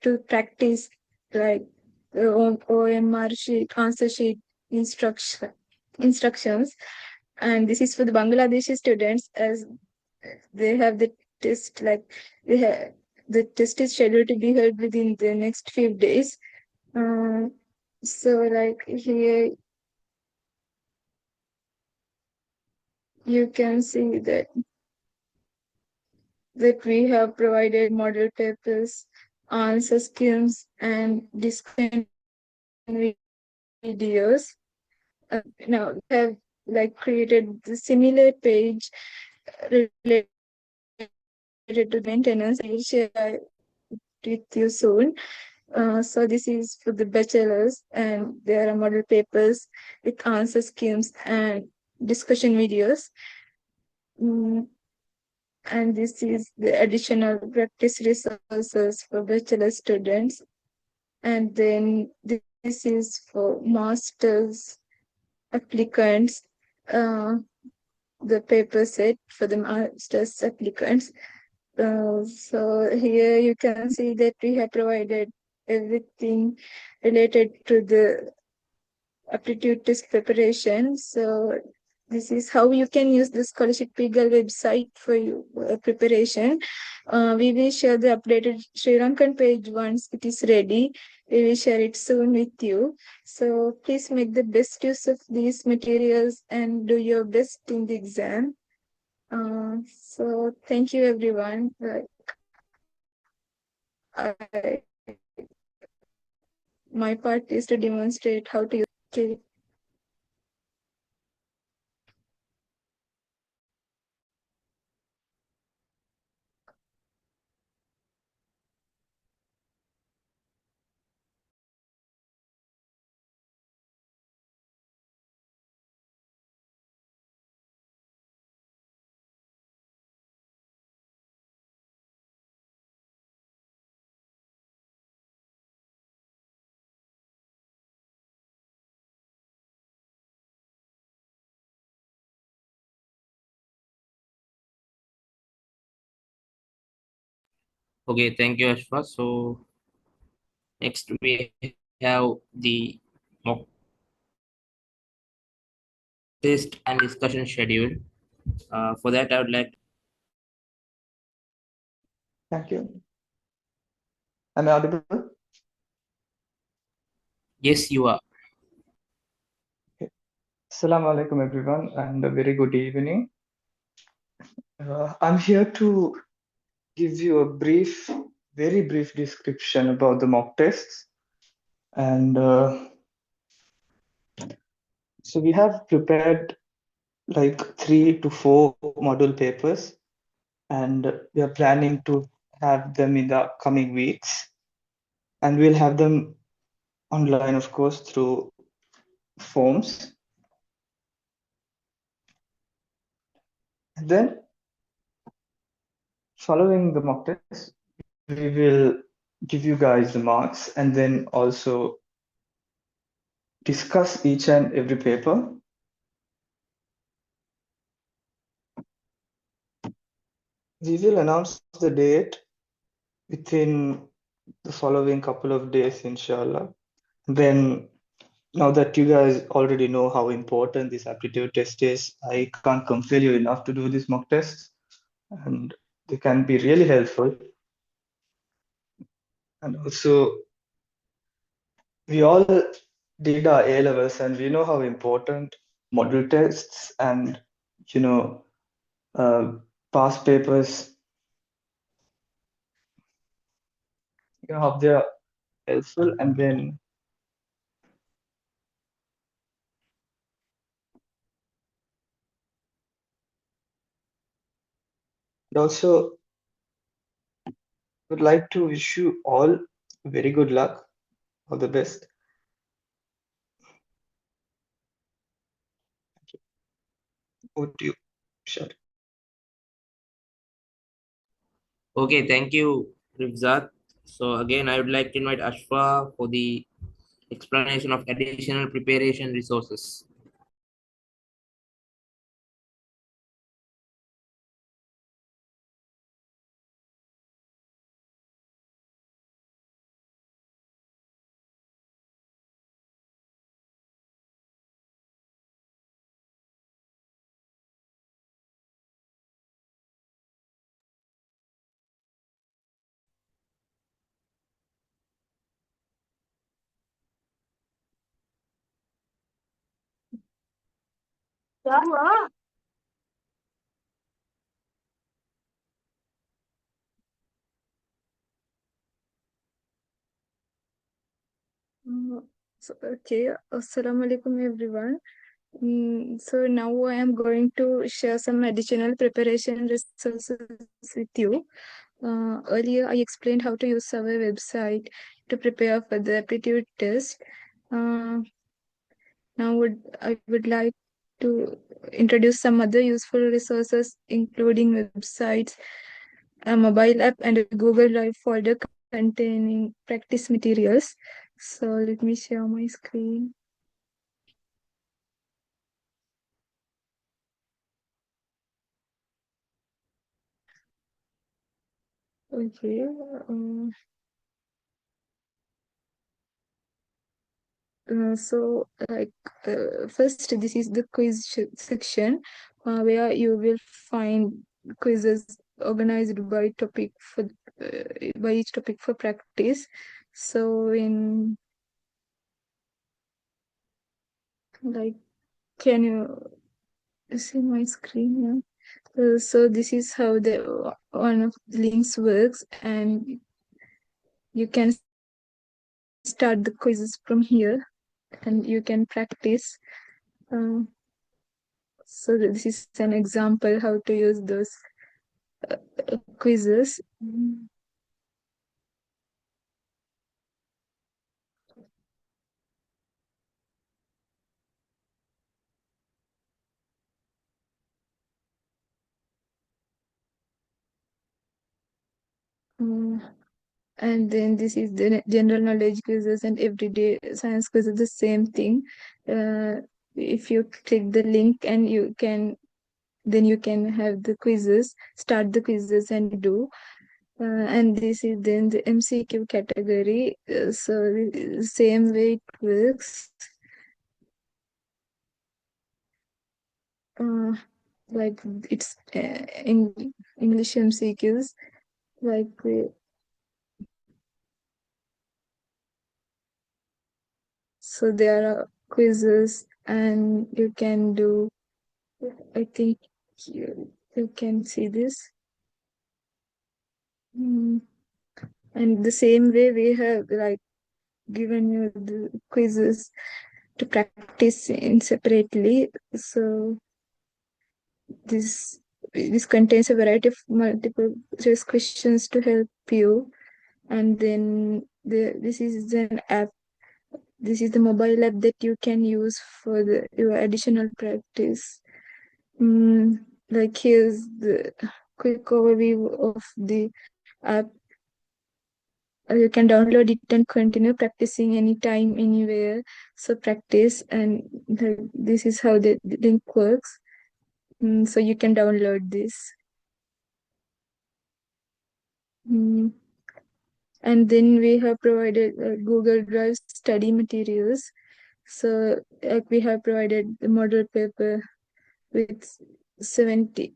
to practice like the OMR sheet, answer sheet instructions. And this is for the Bangladeshi students, as they have the test, like they have the test is scheduled to be held within the next few days. So like here you can see that we have provided model papers, answer schemes, and discussion videos. Now we have like created the similar page related to maintenance. I will share with you soon. So this is for the bachelors, and there are model papers with answer schemes and discussion videos. And this is the additional practice resources for bachelor students. And then this is for master's applicants, the paper set for the master's applicants. So here you can see that we have provided everything related to the aptitude test preparation. So this is how you can use the Scholarship Eagle website for your preparation. We will share the updated Sri Lankan page once it is ready. We will share it soon with you. So please make the best use of these materials and do your best in the exam. So thank you everyone. I, my part is to demonstrate how to use it. Okay, thank you, Ashfa. So next we have the mock test and discussion schedule. For that, I would like. Thank you. Am I audible? Yes, you are. Okay. Assalamu alaikum, everyone, and a very good evening. I'm here to give you a very brief description about the mock tests. And so we have prepared like 3 to 4 model papers, and we are planning to have them in the coming weeks. And we'll have them online, of course, through forms. And then, following the mock test, we will give you guys the marks and then also discuss each and every paper. We will announce the date within the following couple of days, inshallah. Then, now that you guys already know how important this aptitude test is, I can't compel you enough to do these mock tests, and they can be really helpful. And also, we all did our A levels, and we know how important model tests and past papers, how they're helpful. And then also would like to wish you all very good luck, all the best. Over to you, Shad. Okay, thank you, Rifzat. So again, I would like to invite Ashfa for the explanation of additional preparation resources. Okay, Assalamu alaikum everyone. So now I am going to share some additional preparation resources with you. Earlier I explained how to use our website to prepare for the aptitude test. Now I would like to introduce some other useful resources, including websites, a mobile app, and a Google Drive folder containing practice materials. So let me share my screen. Okay. So first, this is the quiz section where you will find quizzes organized by topic for by each topic for practice. So in can you see my screen? Yeah. So this is how the one of the links works, and you can start the quizzes from here, and you can practice. So this is an example how to use those quizzes. And then this is the general knowledge quizzes and everyday science quizzes, the same thing. If you click the link and then you can have the quizzes, start the quizzes and do. And this is then the MCQ category. So the same way it works. Like it's in English MCQs, like so there are quizzes and you can do. I think you can see this. And the same way we have like given you the quizzes to practice in separately. So this contains a variety of multiple choice questions to help you. And then this is an app. This is the mobile app that you can use for your additional practice. Like here's the quick overview of the app. You can download it and continue practicing anytime, anywhere. So practice, and this is how the link works. So you can download this. And then we have provided Google Drive study materials. So we have provided the model paper with 70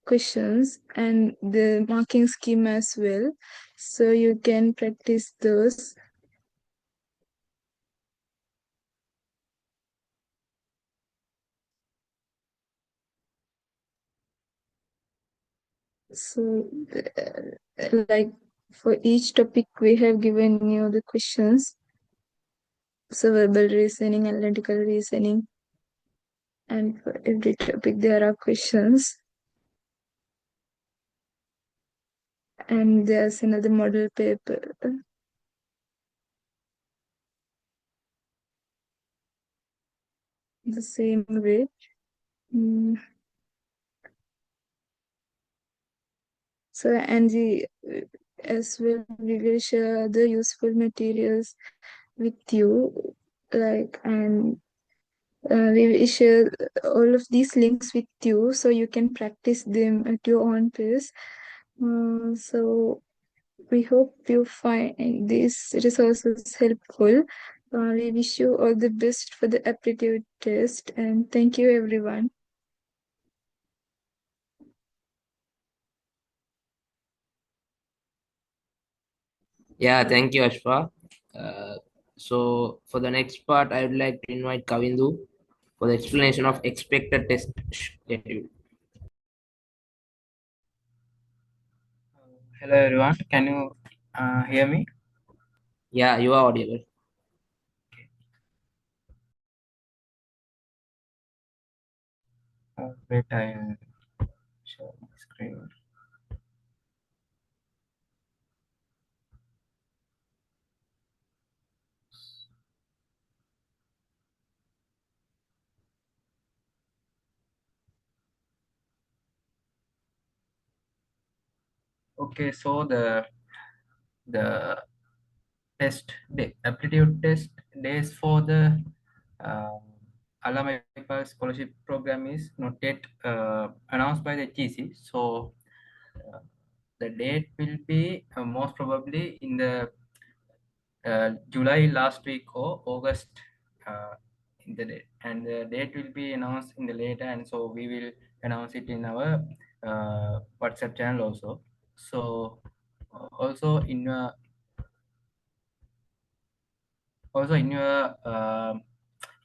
questions and the marking scheme as well. So you can practice those. So like for each topic, we have given you the questions. So verbal reasoning, analytical reasoning, and for every topic there are questions. And there's another model paper. The same way. So and as well, we will share the useful materials with you, and we will share all of these links with you so you can practice them at your own pace. So we hope you find these resources helpful. We wish you all the best for the aptitude test, and thank you everyone. Yeah, thank you, Ashfa. Uh, So for the next part, I would like to invite Kavindu for the explanation of expected test schedule. Hello everyone, can you hear me? Yeah, you are audible. Wait, I'll share my screen. Okay, so the aptitude test days for the uh, Allama Iqbal scholarship program is not yet announced by the GC. So the date will be most probably in the July last week or August in the date, and the date will be announced in the later, and so we will announce it in our WhatsApp channel also. So also in your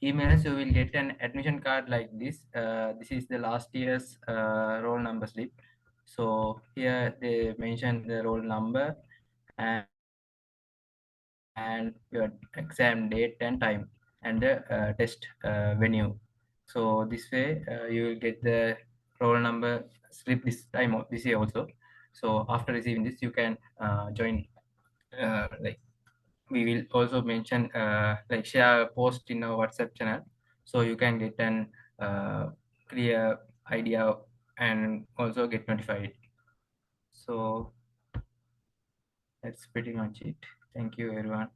emails you will get an admission card like this. This is the last year's roll number slip. So here they mention the roll number and your exam date and time and the test venue. So this way you will get the roll number slip this year also. So after receiving this you can join like we will also mention like share a post in our WhatsApp channel, so you can get an clear idea and also get notified. So that's pretty much it. Thank you everyone.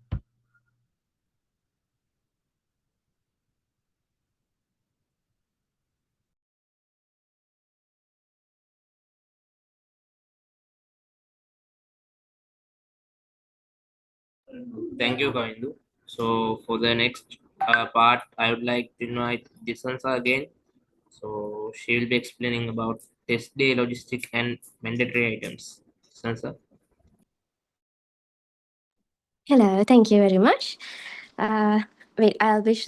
Thank you, Kavindu. So for the next part, I would like to invite Disansa again. So she will be explaining about test day logistic and mandatory items. Disansa. Hello, thank you very much. Wait, I'll be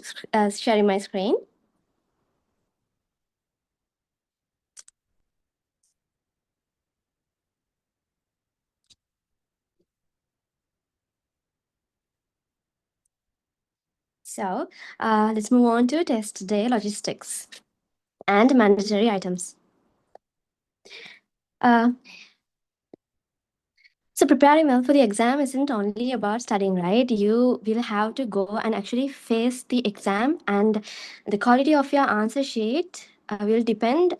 sharing my screen. So let's move on to test day logistics and mandatory items. So preparing well for the exam isn't only about studying, right? You will have to go and actually face the exam, and the quality of your answer sheet will depend,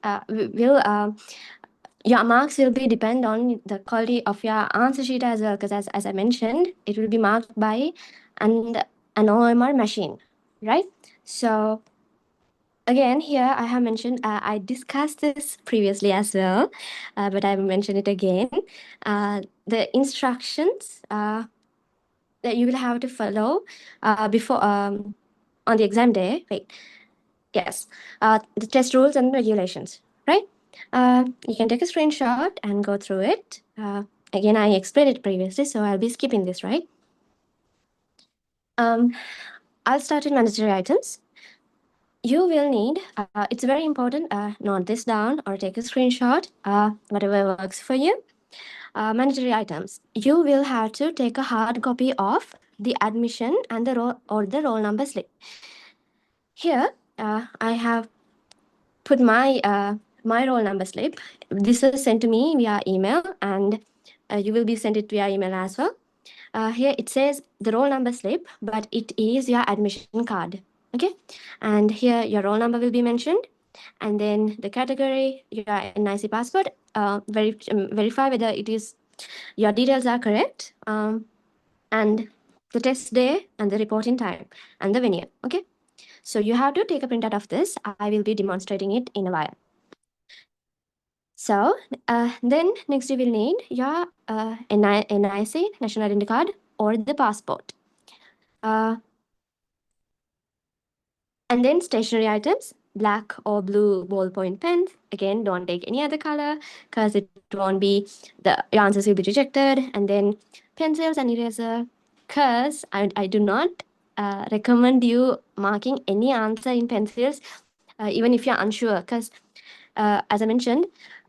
your marks will be depend on the quality of your answer sheet as well, because as I mentioned, it will be marked by an OMR machine, right? So again, here I have mentioned, I discussed this previously as well, but I will mention it again. The instructions that you will have to follow before on the exam day. Wait, yes, the test rules and regulations, right? You can take a screenshot and go through it. Again, I explained it previously, so I'll be skipping this, right? I'll start with mandatory items. You will need, it's very important, note this down or take a screenshot, whatever works for you. Mandatory items. You will have to take a hard copy of the admission and the roll number slip. Here, I have put my roll number slip. This was sent to me via email, and you will be sent it via email as well. Here it says the roll number slip, but it is your admission card. Okay, and here your roll number will be mentioned, and then the category, your NIC password, verify whether it is your details are correct, and the test day and the reporting time and the venue. Okay, so you have to take a printout of this. I will be demonstrating it in a while. So then next you will need your NIC, national identity card, or the passport. And then stationery items, black or blue ballpoint pens. Again, don't take any other color because it won't be, your answers will be rejected. And then pencils and eraser, because I do not recommend you marking any answer in pencils, even if you're unsure, because as I mentioned,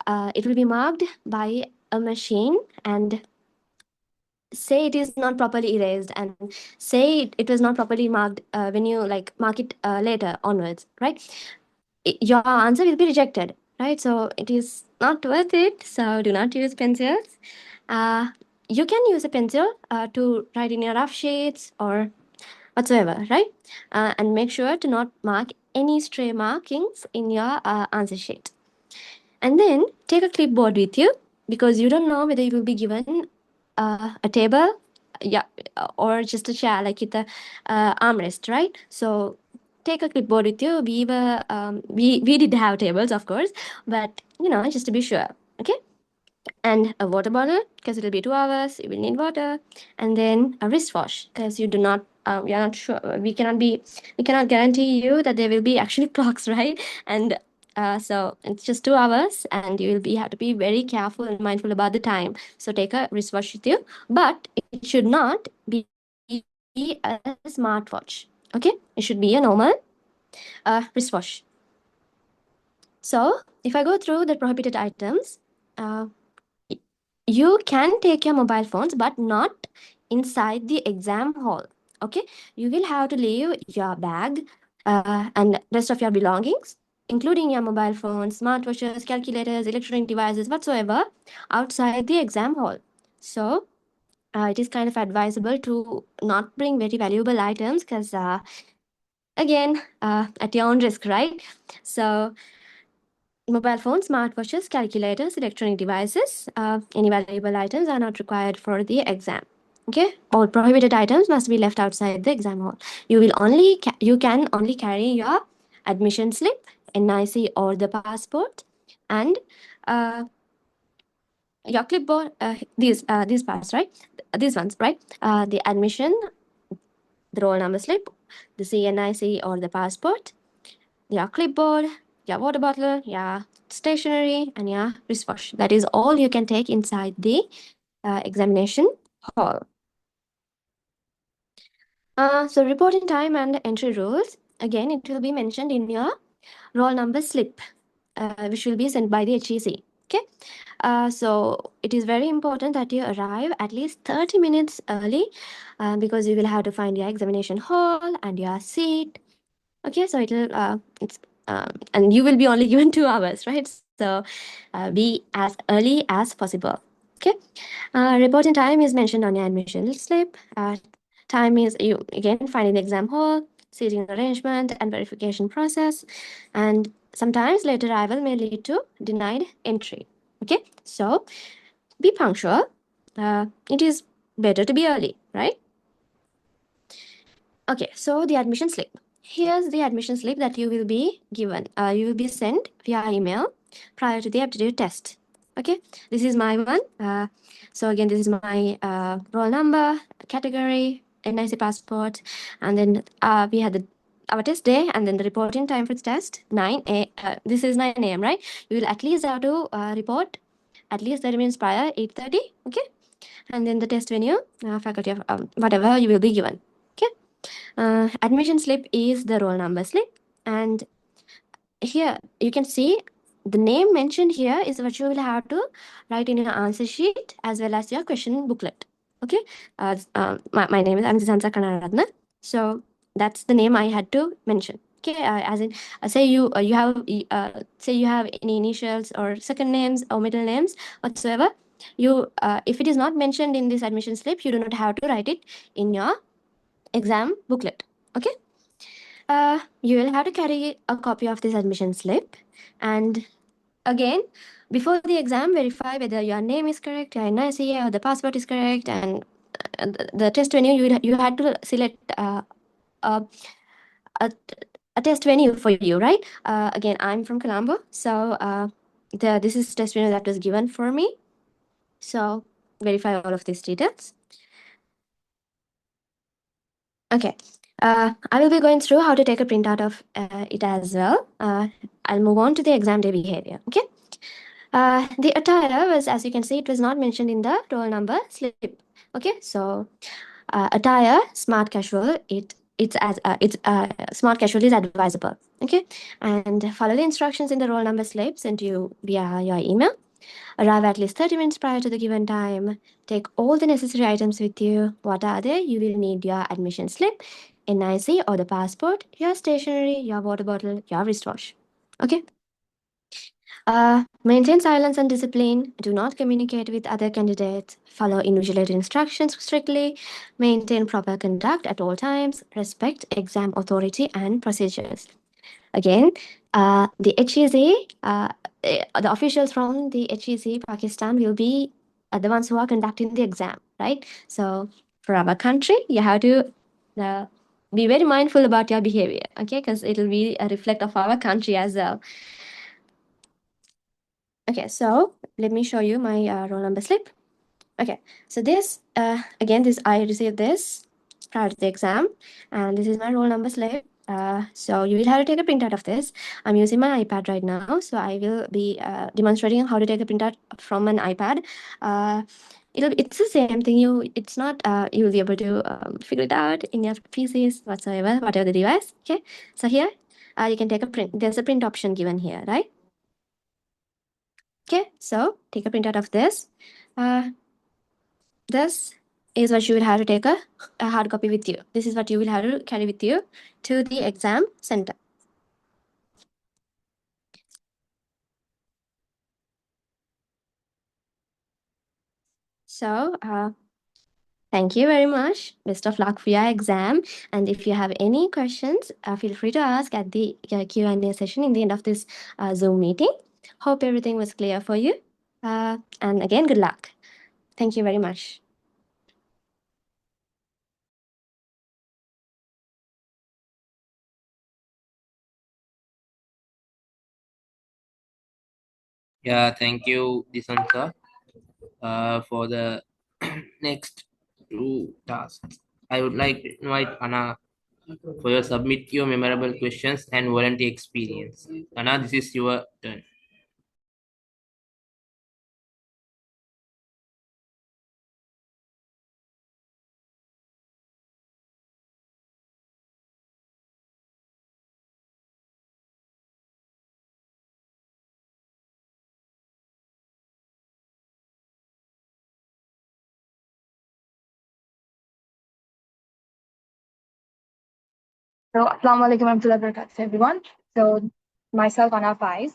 it will be marked by a machine, and say it is not properly erased, and say it was not properly marked when you like mark it later onwards, right? Your answer will be rejected, right? So it is not worth it. So do not use pencils. You can use a pencil to write in your rough sheets or whatsoever, right? And make sure to not mark any stray markings in your answer sheet. And then take a clipboard with you, because you don't know whether you will be given a table, yeah, or just a chair like with the armrest, right? So take a clipboard with you. We did have tables, of course, but just to be sure, okay? And a water bottle, because it'll be 2 hours, you will need water. And then a wristwatch, because we are not sure, we cannot guarantee you that there will be actually clocks, right? And so it's just 2 hours, and you will have to be very careful and mindful about the time. So take a wristwatch with you, but it should not be a smartwatch, okay? It should be a normal wristwatch. So if I go through the prohibited items, you can take your mobile phones, but not inside the exam hall, okay? You will have to leave your bag and rest of your belongings, including your mobile phones, smartwatches, calculators, electronic devices, whatsoever, outside the exam hall. So it is kind of advisable to not bring very valuable items, because again, at your own risk, right? So mobile phones, smartwatches, calculators, electronic devices, any valuable items are not required for the exam. Okay, all prohibited items must be left outside the exam hall. You can only carry your admission slip, NIC or the passport, and your clipboard. These parts, right? These ones, right? The admission, the roll number slip, the CNIC or the passport, your clipboard, your water bottle, your stationery, and your wristwatch. That is all you can take inside the examination hall. So reporting time and entry rules. Again, it will be mentioned in your roll number slip, which will be sent by the HEC. Okay. So it is very important that you arrive at least 30 minutes early, because you will have to find your examination hall and your seat. Okay, so and you will be only given 2 hours, right? So be as early as possible. Okay. Reporting time is mentioned on your admission slip. Time is you again finding the exam hall, seating arrangement, and verification process. And sometimes late arrival may lead to denied entry. Okay, so be punctual. It is better to be early, right? Okay, so the admission slip. Here's the admission slip that you will be given. You will be sent via email prior to the aptitude test. Okay, this is my one. So again, this is my roll number, category, NIC passport, and then we had our test day, and then the reporting time for the test 9 a. This is 9 a.m. right? You will at least have to report at least 30 minutes prior, 8:30. Okay, and then the test venue, faculty of whatever you will be given. Okay. Admission slip is the roll number slip, and here you can see the name mentioned here is what you will have to write in your answer sheet as well as your question booklet. Okay, my name is Anjisansa Kanaratna, so that's the name I had to mention. Okay, as in say you have any initials or second names or middle names whatsoever. You if it is not mentioned in this admission slip, you do not have to write it in your exam booklet. Okay. You will have to carry a copy of this admission slip, and again, before the exam, verify whether your name is correct, your NIC or the passport is correct, and the test venue you had to select a test venue for you, right? Again, I'm from Colombo, so this is test venue that was given for me. So verify all of these details. Okay. I will be going through how to take a printout of it as well. I'll move on to the exam day behavior. Okay. The attire was, as you can see, it was not mentioned in the roll number slip. Okay, so attire, smart casual, it smart casual is advisable. Okay, and follow the instructions in the roll number slip sent to you via your email. Arrive at least 30 minutes prior to the given time. Take all the necessary items with you. What are they? You will need your admission slip, NIC or the passport, your stationery, your water bottle, your wristwatch. Okay. Maintain silence and discipline. Do not communicate with other candidates. Follow invigilator instructions strictly. Maintain proper conduct at all times. Respect exam authority and procedures. Again, the HEC, the officials from the HEC Pakistan will be the ones who are conducting the exam, right? So for our country, you have to be very mindful about your behavior, okay? Because it will be a reflect of our country as well. Okay, so let me show you my roll number slip. Okay, so this, again, I received this prior to the exam, and this is my roll number slip. So you will have to take a printout of this. I'm using my iPad right now, so I will be demonstrating how to take a printout from an iPad. It's the same thing. It's not. You'll be able to figure it out in your PCs whatsoever, whatever the device. Okay, so here you can take a print. There's a print option given here, right? Okay, so take a printout of this. This is what you will have to take a hard copy with you. This is what you will have to carry with you to the exam center. So, thank you very much. Best of luck for your exam. And if you have any questions, feel free to ask at the Q&A session in the end of this Zoom meeting. Hope everything was clear for you. And again, good luck. Thank you very much. Yeah, thank you, Disansa, for the next two tasks. I would like to invite Anna for your submit your memorable questions and volunteer experience. Anna, this is your turn. So, Assalamu alaikum warahmatullahi wabarakatuh, everyone. So, myself, Anna Faiz.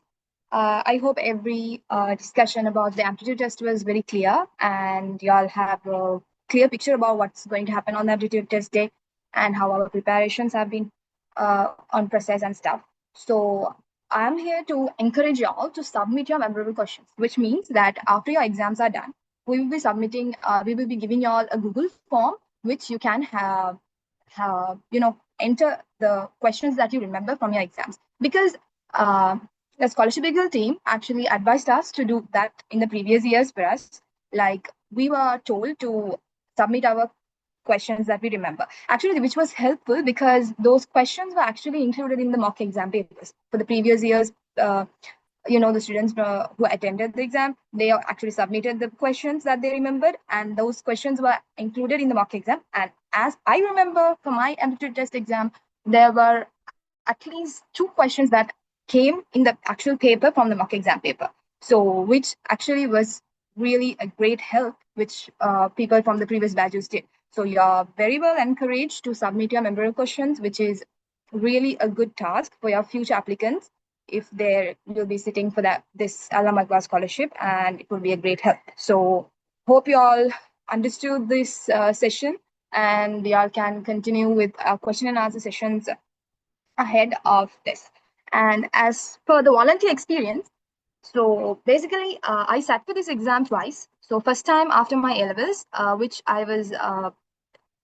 I hope every discussion about the aptitude test was very clear, and y'all have a clear picture about what's going to happen on the aptitude test day and how our preparations have been on process and stuff. So, I'm here to encourage y'all to submit your memorable questions, which means that after your exams are done, we will be submitting, we will be giving y'all a Google form, which you can have enter the questions that you remember from your exams, because the Scholarship Eagle team actually advised us to do that in the previous years for us. Like, we were told to submit our questions that we remember, actually, which was helpful because those questions were actually included in the mock exam papers for the previous years. The students who attended the exam, they actually submitted the questions that they remembered, and those questions were included in the mock exam. And as I remember from my aptitude test exam, there were at least 2 questions that came in the actual paper from the mock exam paper. So, which actually was really a great help, which people from the previous batches did. So, you're very well encouraged to submit your memorable questions, which is really a good task for your future applicants if they will be sitting for this Allama Iqbal scholarship, and it will be a great help. So, hope you all understood this session, and y'all can continue with our question and answer sessions ahead of this. And as for the volunteer experience, so basically, I sat for this exam twice. So first time after my A-levels, which I was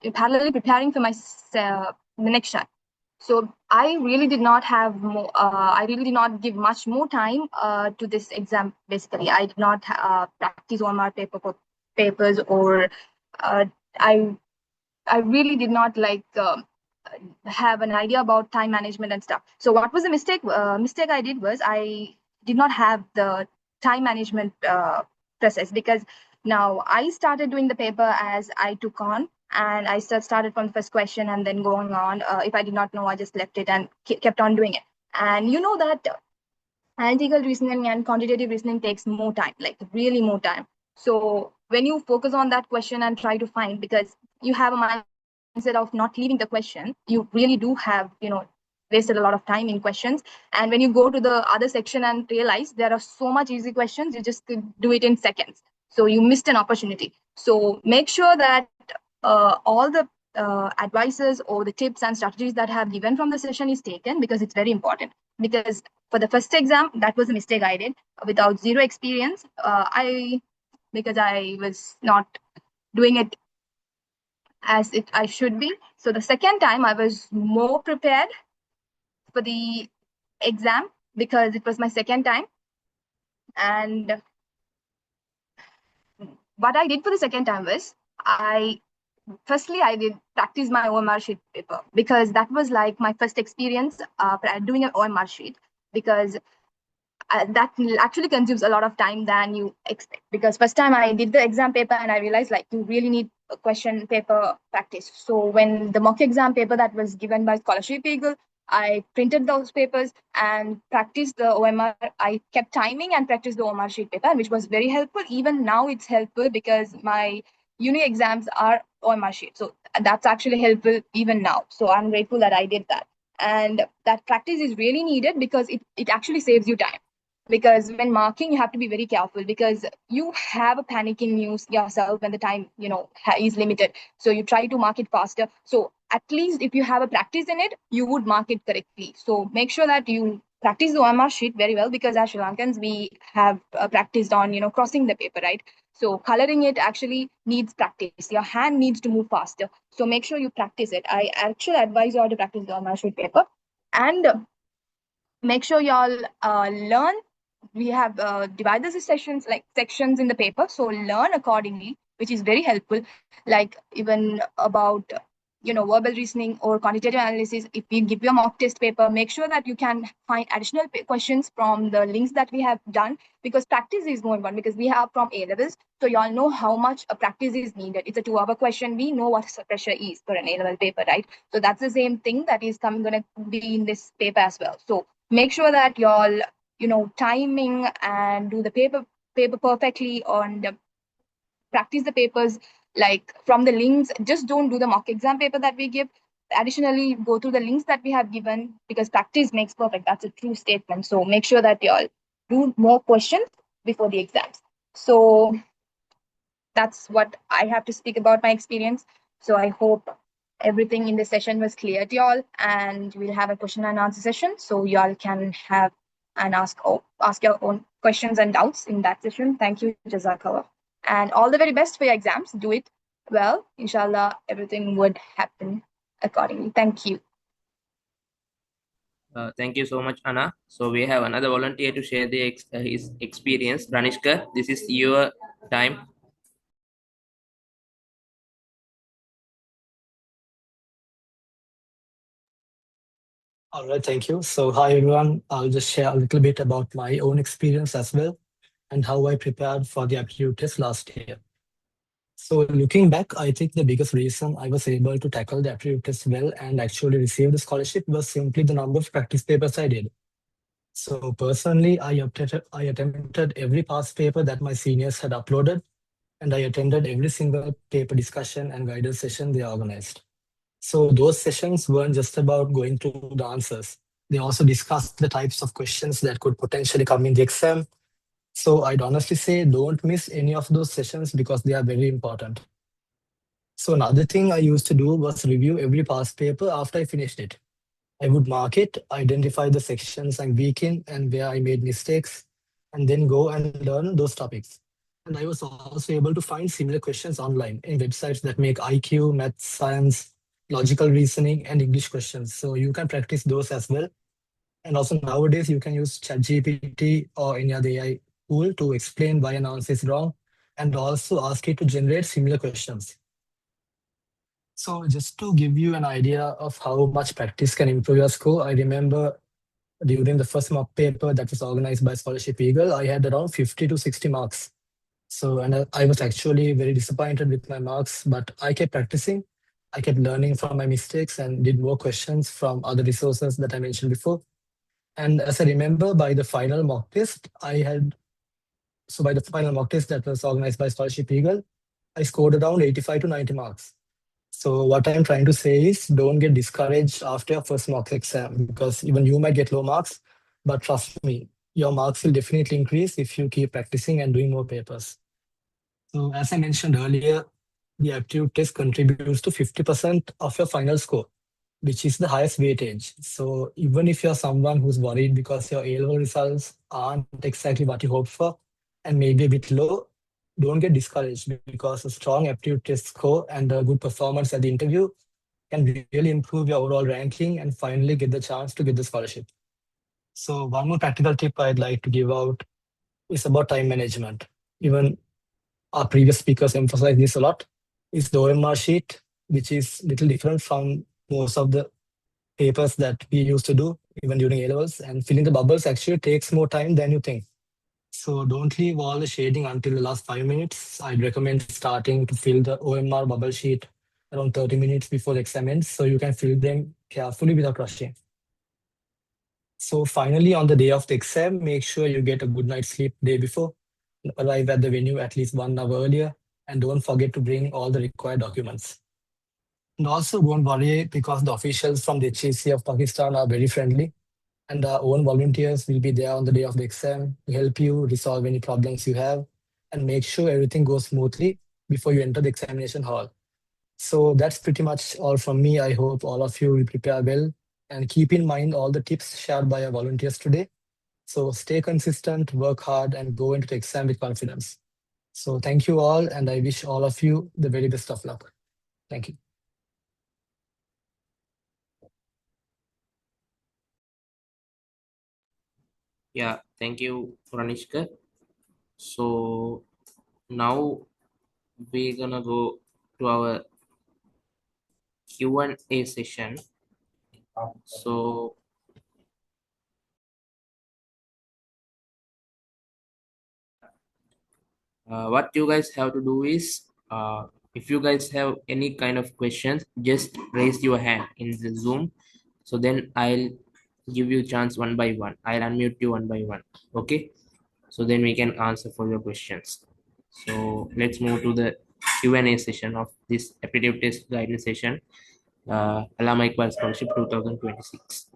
parallelly preparing for my the next time. So I really did not have more. I really did not give much more time to this exam. Basically, I did not practice on my papers, or I really did not have an idea about time management and stuff. So what was the mistake I did was I did not have the time management process, because now I started doing the paper as I took on And I started from the first question and then going on. If I did not know, I just left it and kept on doing it. And you know that analytical reasoning and quantitative reasoning takes more time, like really more time. So when you focus on that question and try to find, because you have a mindset of not leaving the question, you really do have, wasted a lot of time in questions. And when you go to the other section and realize there are so much easy questions, you just could do it in seconds. So you missed an opportunity. So make sure that all the advices or the tips and strategies that I have given from the session is taken, because it's very important. Because for the first exam, that was a mistake I did without zero experience. Because I was not doing it as I should be. So the second time I was more prepared for the exam because it was my second time. And what I did for the second time was firstly, I did practice my OMR sheet paper, because that was like my first experience doing an OMR sheet, because that actually consumes a lot of time than you expect. Because first time I did the exam paper and I realized like you really need a question paper practice. So when the mock exam paper that was given by Scholarship Eagle, I printed those papers and practiced the OMR. I kept timing and practiced the OMR sheet paper, which was very helpful. Even now it's helpful because my uni exams are OMR sheet. So that's actually helpful even now. So I'm grateful that I did that. And that practice is really needed because it actually saves you time. Because when marking, you have to be very careful, because you have a panic in yourself when the time is limited. So you try to mark it faster. So at least if you have a practice in it, you would mark it correctly. So make sure that you practice the OMR sheet very well, because as Sri Lankans, we have practiced on crossing the paper, right? So coloring it actually needs practice. Your hand needs to move faster. So make sure you practice it. I actually advise you all to practice the OMR sheet paper. And make sure y'all learn. We have divided the sections in the paper, so learn accordingly, which is very helpful. Like even about verbal reasoning or quantitative analysis, if we give you a mock test paper, make sure that you can find additional questions from the links that we have done, because practice is more important, because we have from A levels, so y'all know how much a practice is needed. It's a 2-hour question. We know what pressure is for an A level paper, right? So that's the same thing that is going to be in this paper as well. So make sure that y'all timing and do the paper perfectly, and practice the papers like from the links. Just don't do the mock exam paper that we give. Additionally, go through the links that we have given, because practice makes perfect. That's a true statement. So make sure that y'all do more questions before the exams. So that's what I have to speak about my experience. So I hope everything in this session was clear to y'all, and we'll have a question and answer session, so y'all can have and ask your own questions and doubts in that session. Thank you, Jazakallah. And all the very best for your exams. Do it well. Inshallah, everything would happen accordingly. Thank you. Thank you so much, Anna. So we have another volunteer to share his experience. Ranishka, this is your time. All right, thank you. So hi everyone, I'll just share a little bit about my own experience as well and how I prepared for the aptitude test last year. So looking back, I think the biggest reason I was able to tackle the aptitude test well and actually receive the scholarship was simply the number of practice papers I did. So personally, I attempted every past paper that my seniors had uploaded, and I attended every single paper discussion and guidance session they organized. So those sessions weren't just about going through the answers. They also discussed the types of questions that could potentially come in the exam. So I'd honestly say don't miss any of those sessions because they are very important. So another thing I used to do was review every past paper after I finished it. I would mark it, identify the sections I'm weak in and where I made mistakes, and then go and learn those topics. And I was also able to find similar questions online in websites that make IQ, math, science, logical reasoning, and English questions. So you can practice those as well. And also nowadays you can use ChatGPT or any other AI tool to explain why an answer is wrong and also ask it to generate similar questions. So just to give you an idea of how much practice can improve your score, I remember during the first mock paper that was organized by Scholarship Eagle, I had around 50 to 60 marks. So, and I was actually very disappointed with my marks, but I kept practicing. I kept learning from my mistakes and did more questions from other resources that I mentioned before. And as I remember, by the final mock test, by the final mock test that was organized by Scholarship Eagle, I scored around 85 to 90 marks. So what I'm trying to say is don't get discouraged after your first mock exam, because even you might get low marks, but trust me, your marks will definitely increase if you keep practicing and doing more papers. So as I mentioned earlier, the aptitude test contributes to 50% of your final score, which is the highest weightage. So even if you're someone who's worried because your A-level results aren't exactly what you hoped for and maybe a bit low, don't get discouraged, because a strong aptitude test score and a good performance at the interview can really improve your overall ranking and finally get the chance to get the scholarship. So one more practical tip I'd like to give out is about time management. Even our previous speakers emphasized this a lot, is the OMR sheet, which is little different from most of the papers that we used to do even during A-levels, and filling the bubbles actually takes more time than you think. So don't leave all the shading until the last 5 minutes. I'd recommend starting to fill the OMR bubble sheet around 30 minutes before the exam ends, so you can fill them carefully without rushing. So finally, on the day of the exam, make sure you get a good night's sleep day before, arrive at the venue at least 1 hour earlier, and don't forget to bring all the required documents. And also don't worry, because the officials from the HEC of Pakistan are very friendly, and our own volunteers will be there on the day of the exam to help you resolve any problems you have and make sure everything goes smoothly before you enter the examination hall. So that's pretty much all from me. I hope all of you will prepare well and keep in mind all the tips shared by our volunteers today. So stay consistent, work hard, and go into the exam with confidence. So thank you all, and I wish all of you the very best of luck. Thank you. Yeah, thank you, Ranishka. So now we're gonna go to our Q&A session. So what you guys have to do is, if you guys have any kind of questions, just raise your hand in the Zoom. So then I'll give you chance one by one. I'll unmute you one by one. Okay. So then we can answer for your questions. So let's move to the Q&A session of this aptitude test guidance session. Allama Iqbal Scholarship 2026.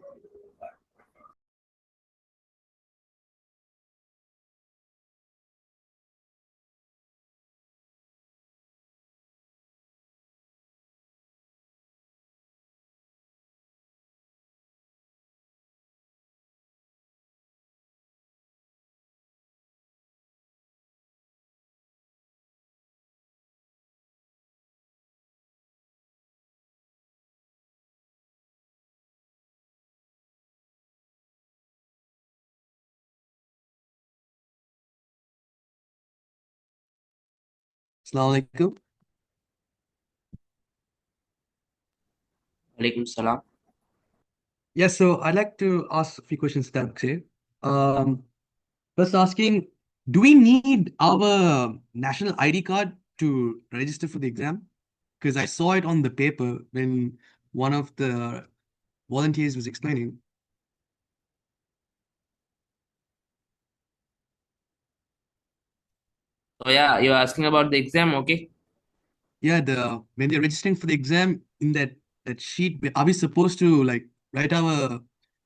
Assalamu alaikum. Alaikum salam. Yes, so I'd like to ask a few questions, that's okay. First asking, do we need our national ID card to register for the exam? Because I saw it on the paper when one of the volunteers was explaining. So yeah, you're asking about the exam, okay? Yeah, when they're registering for the exam, in that sheet, are we supposed to like write our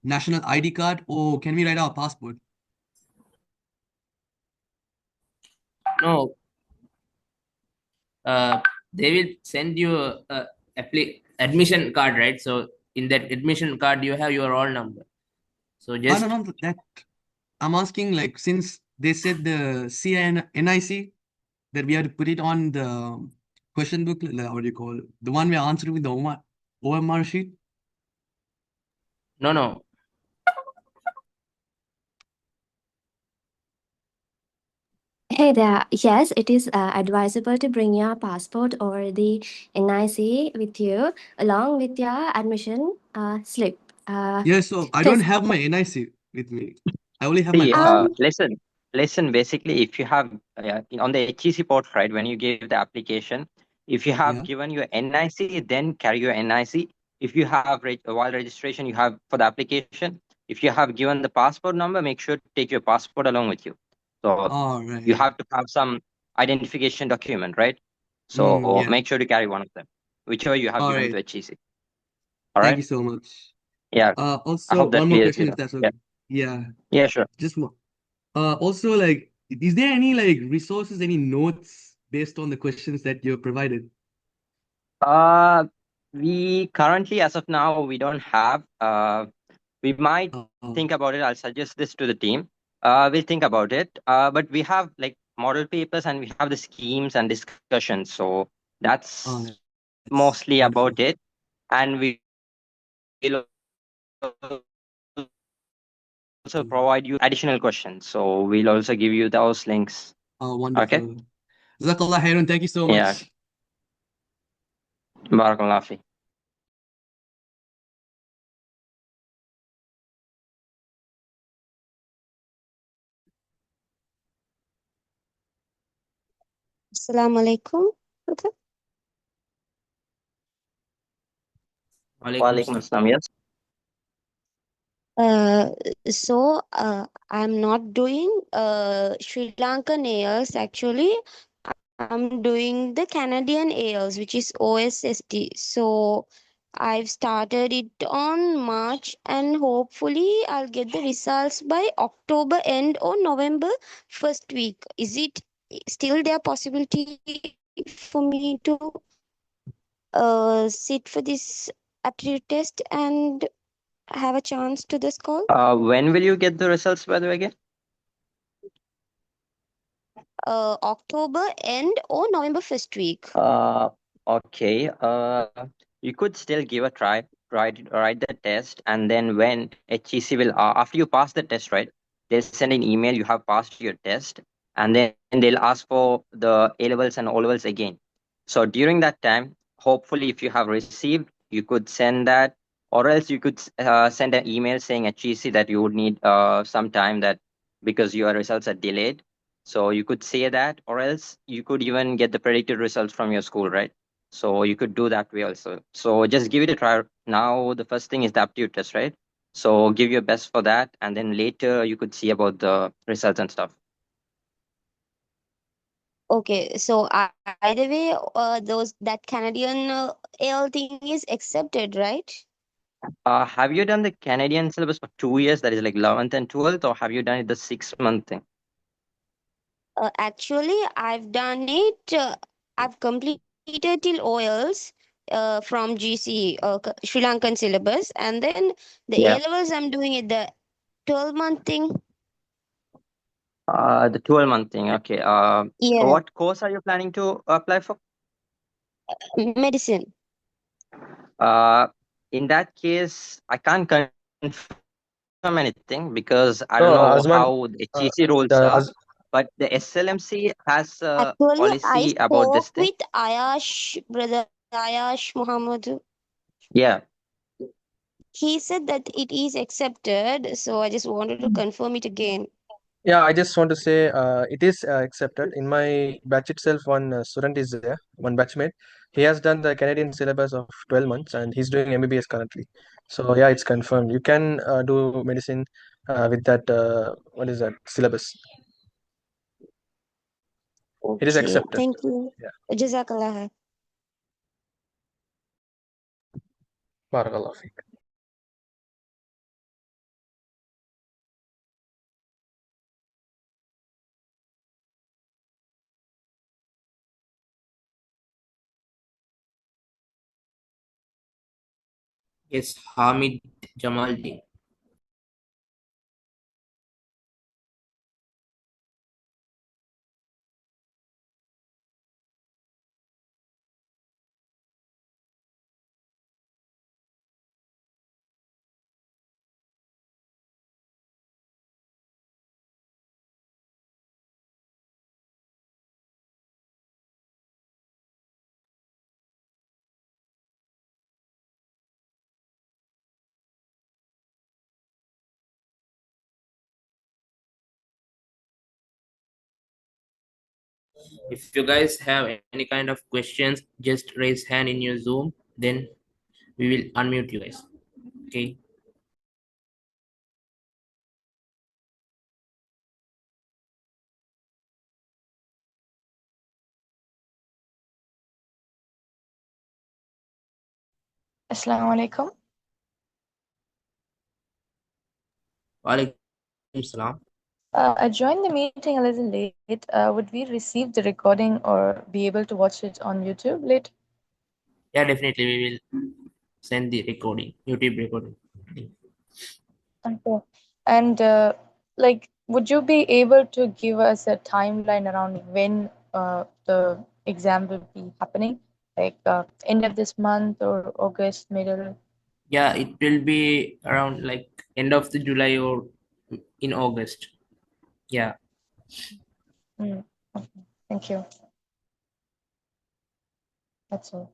national ID card, or can we write our passport? No, they will send you a admission card, right? So in that admission card, you have your roll number. So just No, that I'm asking, like, since they said the CNIC that we have to put it on the question book, like, what do you call it? The one we're answering with the OMR sheet. no. Hey there. Yes, it is advisable to bring your passport or the NIC with you along with your admission slip. Yeah, so I don't have my NIC with me. I only have my See, passport. listen, listen, basically, if you have on the HEC portal, right, when you give the application, if you have Yeah. given your NIC, then carry your NIC. If you have while registration, you have for the application. If you have given the passport number, make sure to take your passport along with you. So All you right. have to have some identification document, right? So Yeah. make sure to carry one of them, whichever you have All given right. to HEC. All Thank you right. so much. Yeah. I Also, hope that one more clears you question, if now. that's Yeah. okay. Yeah, Yeah. Sure. just one. Also, like, is there any like resources, any notes based on the questions that you're provided? We currently, as of now, we don't have. We might think about it. I'll suggest this to the team. We'll think about it. But we have like model papers and we have the schemes and discussions. So that's That's mostly wonderful. about it. And we will also provide you additional questions. So we'll also give you those links. Oh, Okay. wonderful. Jazakallah khairan. Thank you so Yeah. much. Barakallah fi. Assalamu alaikum. Walaikum assalam. Yes. Uh, I'm not doing Sri Lankan AIS actually. I'm doing the Canadian AIS, which is OSST. So I've started it on March and hopefully I'll get the results by October end or November first week. Is it still there possibility for me to sit for this aptitude test and have a chance to this call? When will you get the results, by the way, again? October end or November first week. Okay. You could still give a try. Write the test, and then when HEC will after you pass the test, right? They'll send an email. You have passed your test, and then they'll ask for the A levels and O levels again. So during that time, hopefully, if you have received, you could send that, or else you could send an email saying HEC that you would need some time that because your results are delayed. So you could say that, or else you could even get the predicted results from your school, right? So you could do that way also. So just give it a try. Now the first thing is the aptitude test, right? So give your best for that, and then later you could see about the results and stuff. Okay, so either way, that Canadian AL thing is accepted, right? Have you done the Canadian syllabus for 2 years? That is like 11th and 12th, or have you done it the 6 month thing? Actually, I've done it. I've completed till OLs from GC Sri Lankan syllabus, and then the Yeah. A levels I'm doing it the 12-month thing. The 12-month thing. Okay. Yeah, What course are you planning to apply for? medicine. In that case, I can't confirm anything because I No, don't know Azman, how the HEC rules the are, but the SLMC has a Actually, I policy about this spoke thing. with Ayash, brother Ayash Muhammad. Yeah. He said that it is accepted, so I just wanted to confirm it again. yeah, I just want to say it is accepted. In my batch itself, one student is there, one batchmate. He has done the Canadian syllabus of 12 months and he's doing MBBS currently. So, yeah, it's confirmed. You can do medicine with that, what is that, syllabus. It is Okay, accepted. thank you. Yeah. Jazakallah khair. Barakallah feek. Yes, Hamid Jamaldeen. If you guys have any kind of questions, just raise hand in your Zoom, then we will unmute you guys. Okay. Assalamu alaikum. Walaikum salam. I joined the meeting a little late. Would we receive the recording or be able to watch it on YouTube later? Yeah, definitely we will send the recording, YouTube recording. Okay. And like, would you be able to give us a timeline around when the exam will be happening? Like end of this month or August middle? Yeah, it will be around like end of the July or in August. Yeah. Okay. Thank you. That's all.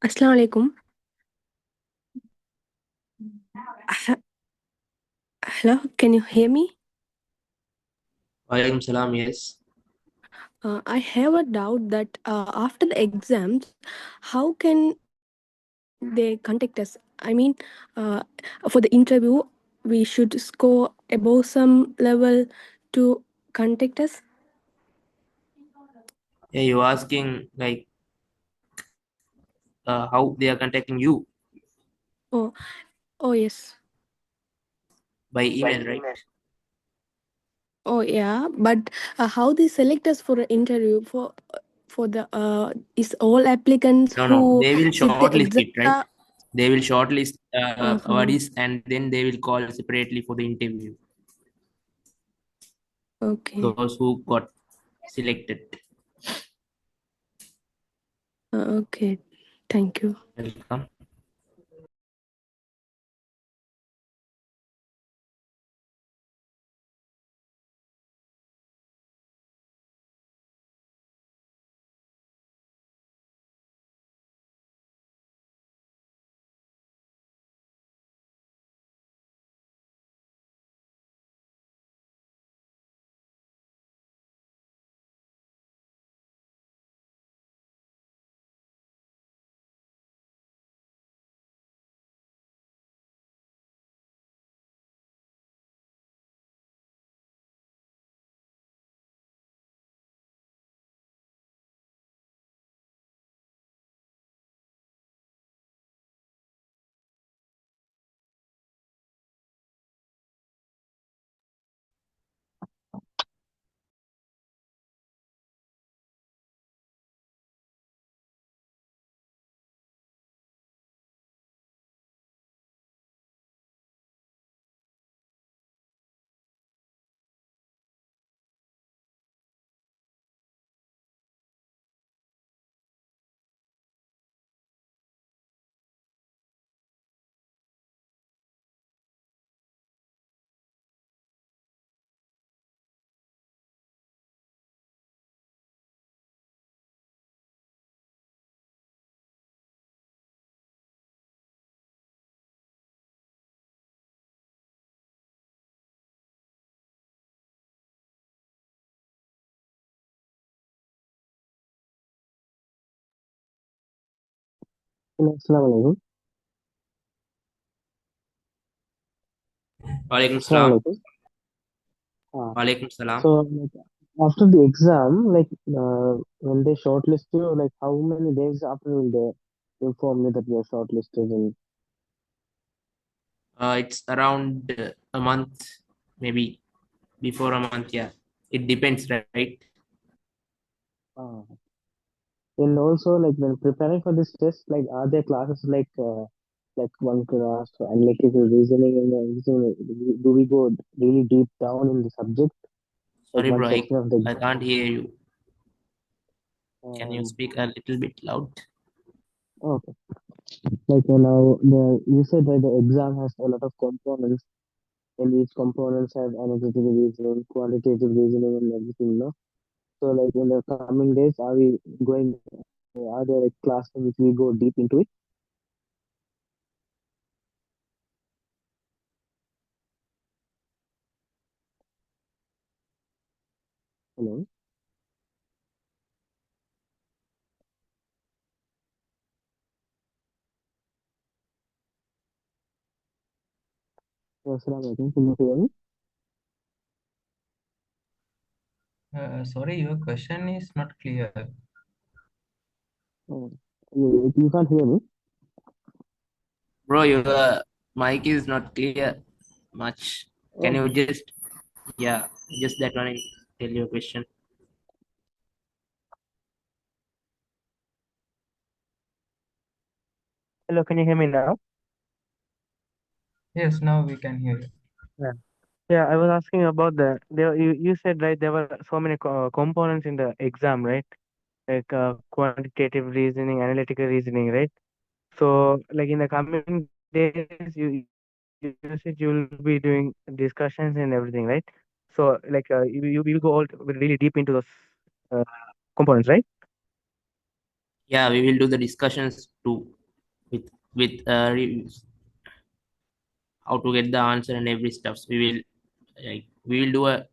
Assalamu alaikum. Hello, can you hear me? Walaikum salam, yes. I have a doubt that after the exams, how can they contact us? I mean, for the interview, we should score above some level to contact us. Yeah, you're asking like how they are contacting you Oh, oh yes. by email, right? Oh yeah, but how they select us for an interview for the is all applicants No, no, who they will sit the shortlist exam. it, right? They will shortlist Uh-huh. awardees and then they will call separately for the interview. Okay. Those who got selected. Okay. Thank you. Welcome. Assalamualaikum. Walaikum salam. Assalamualaikum. Walaikum salam. So, like, after the exam, like, when they shortlist you, like, how many days after will they inform you that you're shortlisted? And It's around a month, maybe before a month. Yeah, it depends, right? uh, and also, like, when preparing for this test, like, are there classes like one class for analytical reasoning and everything? Like, do we go really deep down in the subject, like Sorry, one bro, section of the I exam? can't hear you. Can you Um, speak a little bit loud? okay. Like, now, you said that the exam has a lot of components and each components have analytical reasoning, quantitative reasoning, and everything, no? So, like in the coming days, are we going? Are there like classes in which we go deep into it? Hello. Assalamualaikum. Can you hear me? Sorry, your question is not clear. Oh, you can't hear me? Bro, your mic is not clear much. Can you Okay. just, yeah, just that one, tell your question. Hello, can you hear me now? Yes, now we can hear you. Yeah. Yeah, I was asking about you said, right, there were so many components in the exam, right? Like quantitative reasoning, analytical reasoning, right? So, like in the coming days, you said you will be doing discussions and everything, right? So, like you will go all really deep into those uh, components, right? Yeah, we will do the discussions too with reviews, how to get the answer and every stuff. We will do a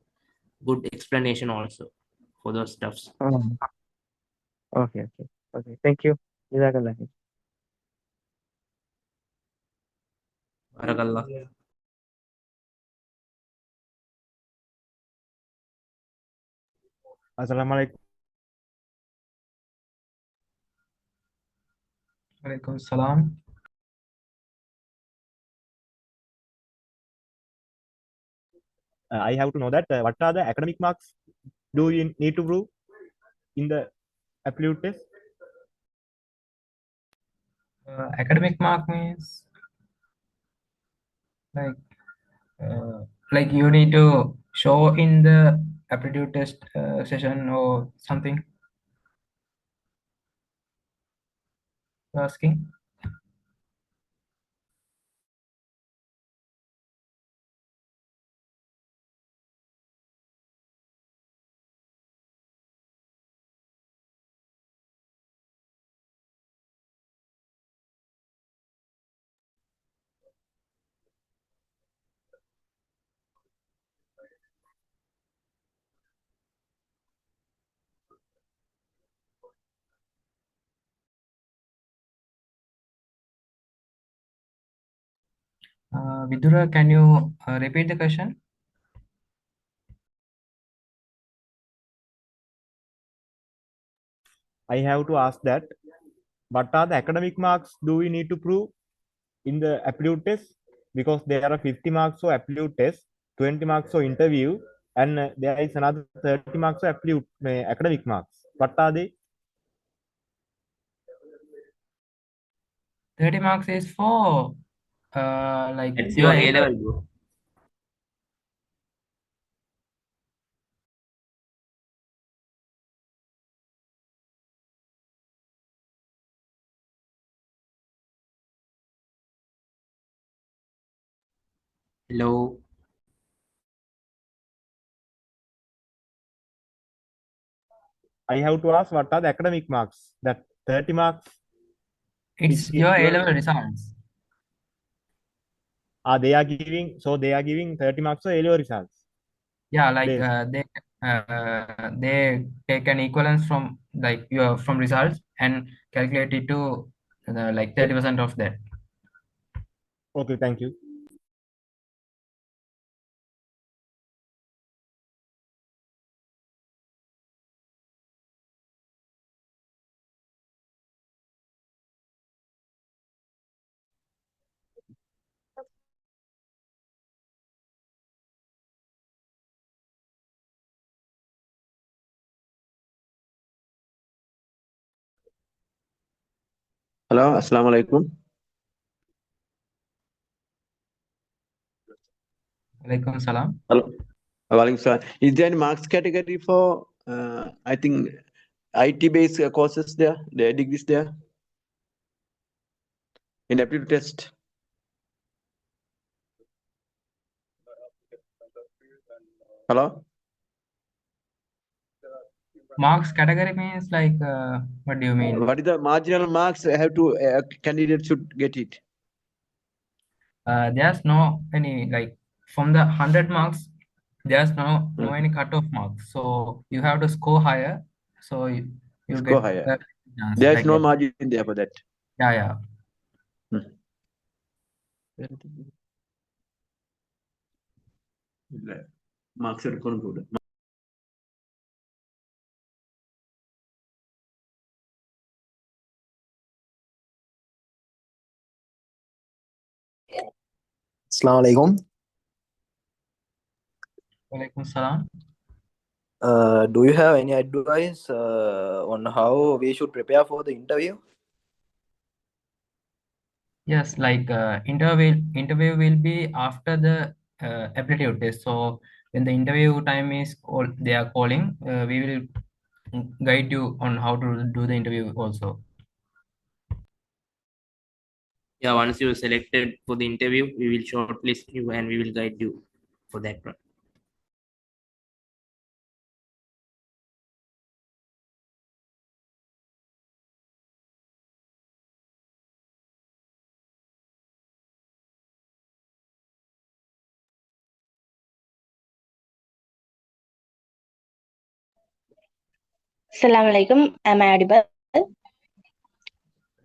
good explanation also for those stuffs. Oh, okay, okay, okay. Thank you. Jazakallah. Barakallah. Assalamualaikum. Walaikum salam. I have to know that what are the academic marks do you need to prove in the aptitude test? Academic mark means like like you need to show in the aptitude test session or something. You're asking? Vidura, can you repeat the question? I have to ask that what are the academic marks do we need to prove in the aptitude test? Because there are 50 marks for aptitude test, 20 marks for interview, and there is another 30 marks for aptitude academic marks. What are they? 30 marks is for like It's your your A A level. level, bro. Hello. I have to ask what are the academic marks? That 30 marks It's is your A your level results. they are giving 30 marks for A level results. Yeah, like Based. they take an equivalence from like your from results and calculate it to like 30% of that. Okay, thank you. Hello, Assalamualaikum. Walaikum salam. Hello. Walaikum salam. Is there any marks category for, I think, IT-based courses there, the degrees there in aptitude test? Hello? Marks category means like what do you mean? What is the marginal marks have to candidate should get it? There's no any like from the 100 marks there's no any cutoff marks, so you have to score higher, so you Score get higher. a chance There's like no that. margin there for that. Yeah. Marks എടുക്കണം. Assalamu alaikum. Walaikum salam. Do you have any advice on how we should prepare for the interview? Yes, like interview will be after the aptitude test. So when the interview time is they are calling, we will guide you on how to do the interview also. Yeah, once you're selected for the interview, we will shortlist you and we will guide you for that one. Assalamu alaikum. Am I audible?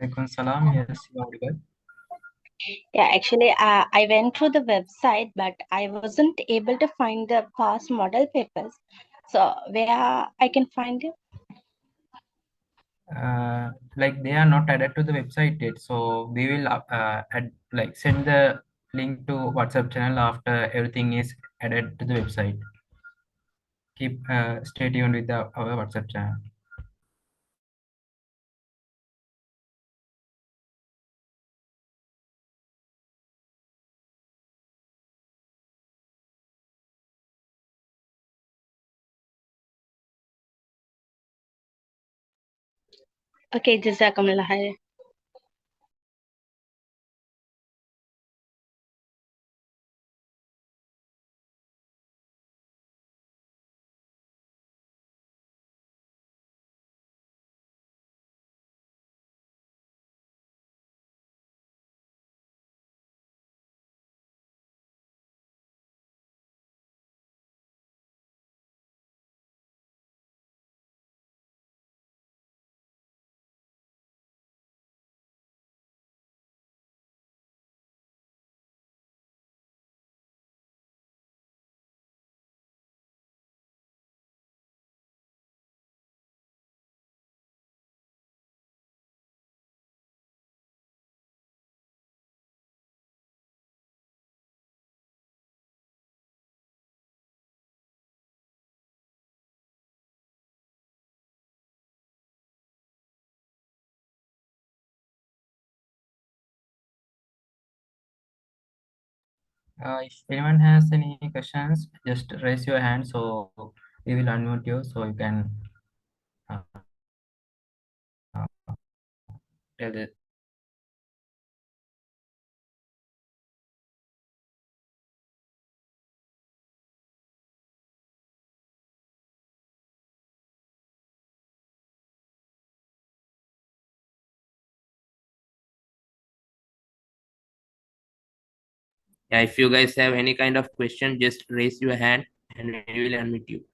Walaikum salam. Yes, you are audible. Yeah, actually, I went through the website, but I wasn't able to find the past model papers. So where I can find it? Like they are not added to the website yet, so we will send the link to WhatsApp channel after everything is added to the website. Stay tuned with our WhatsApp channel. Okay, Jazakumullah khair. If anyone has any questions, just raise your hand so we will unmute you so you can tell it. Yeah, if you guys have any kind of question, just raise your hand and we will unmute you.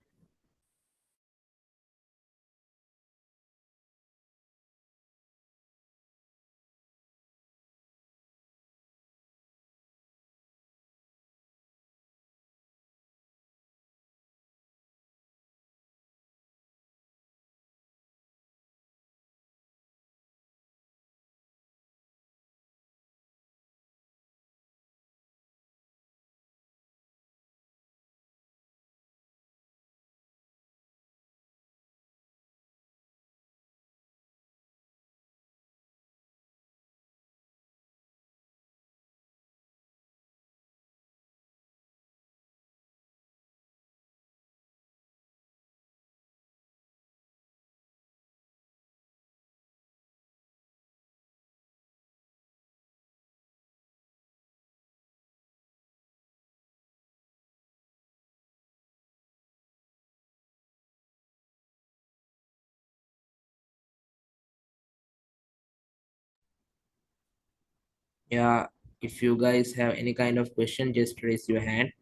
Yeah, if you guys have any kind of question, just raise your hand.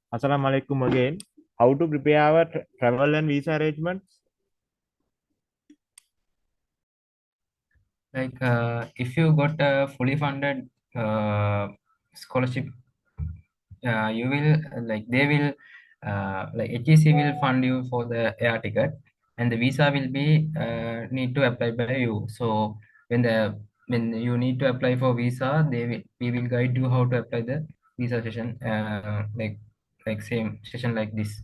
Assalamualaikum again. How to prepare our travel and visa arrangements? Like if you got a fully funded scholarship, you will like they will like HEC will fund you for the air ticket, and the visa will be need to apply by you. So when you need to apply for visa, we will guide you how to apply the visa session, like same session like this.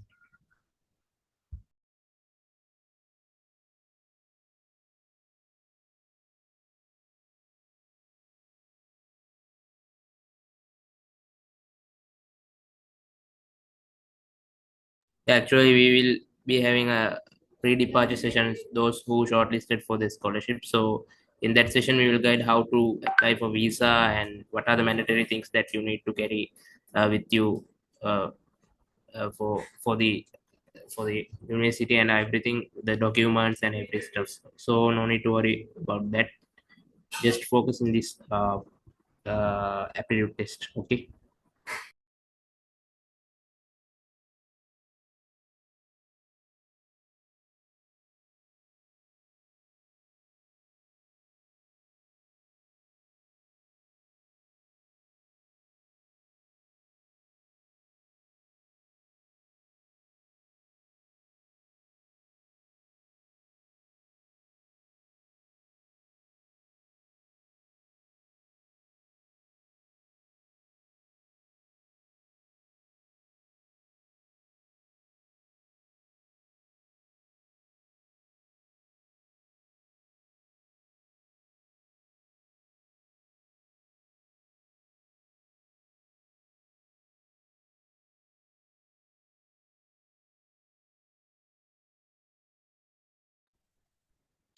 Actually, we will be having a pre-departure session, those who shortlisted for the scholarship. So in that session, we will guide how to apply for visa and what are the mandatory things that you need to carry with you uh, for the university and everything, the documents and every stuff. So no need to worry about that. Just focus in this aptitude test. Okay.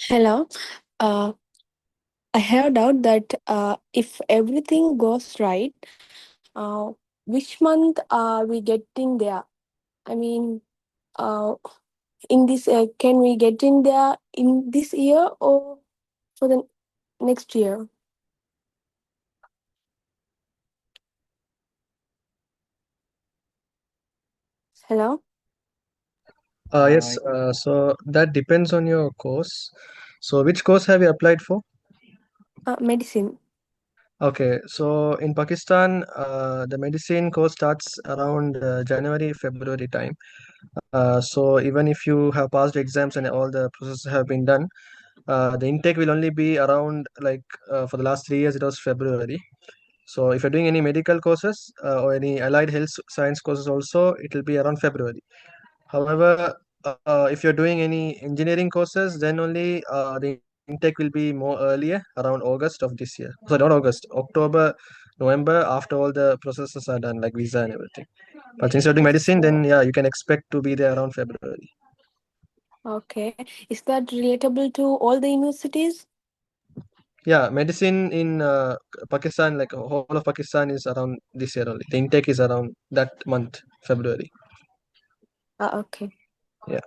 Hello. Uh, I have a doubt that if everything goes right, uh, which month are we getting there? I mean, uh, in this, can we get in there in this year or for the next year? Hello. Yes, so that depends on your course. So which course have you applied for? Medicine. Okay, so in Pakistan, the medicine course starts around January, February time. So even if you have passed exams and all the processes have been done, the intake will only be around like for the last 3 years it was February. So if you're doing any medical courses or any allied health science courses also, it will be around February. However, if you're doing any engineering courses, then only the intake will be more earlier, around August of this year. So not August, October, November, after all the processes are done, like visa and everything. But since you're doing medicine, then yeah, you can expect to be there around February. Okay. Is that relatable to all the universities? Yeah, medicine in Pakistan, like whole of Pakistan, is around this year only. The intake is around that month, February. Okay. Yeah.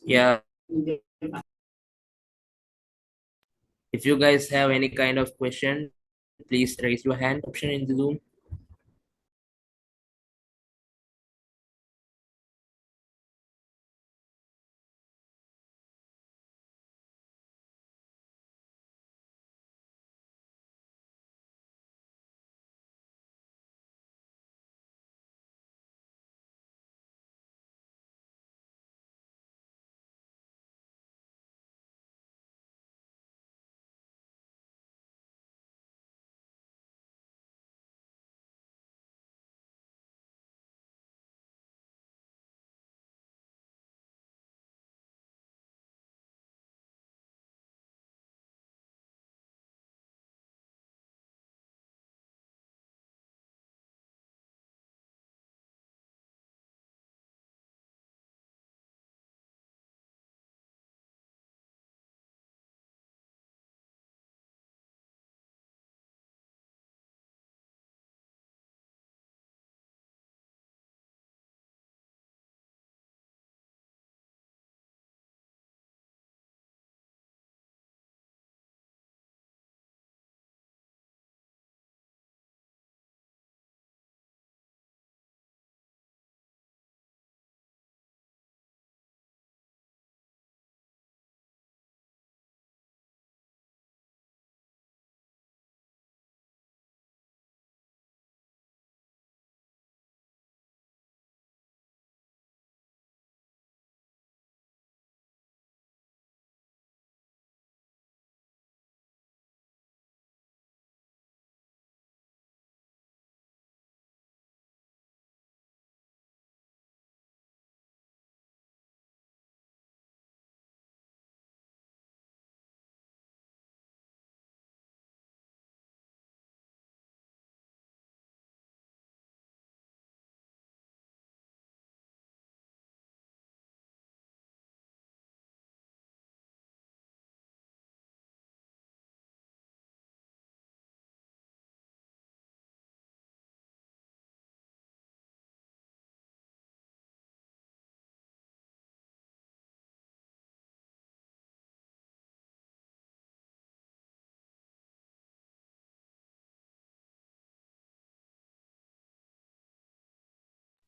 Yeah. If you guys have any kind of question, please raise your hand option in the Zoom.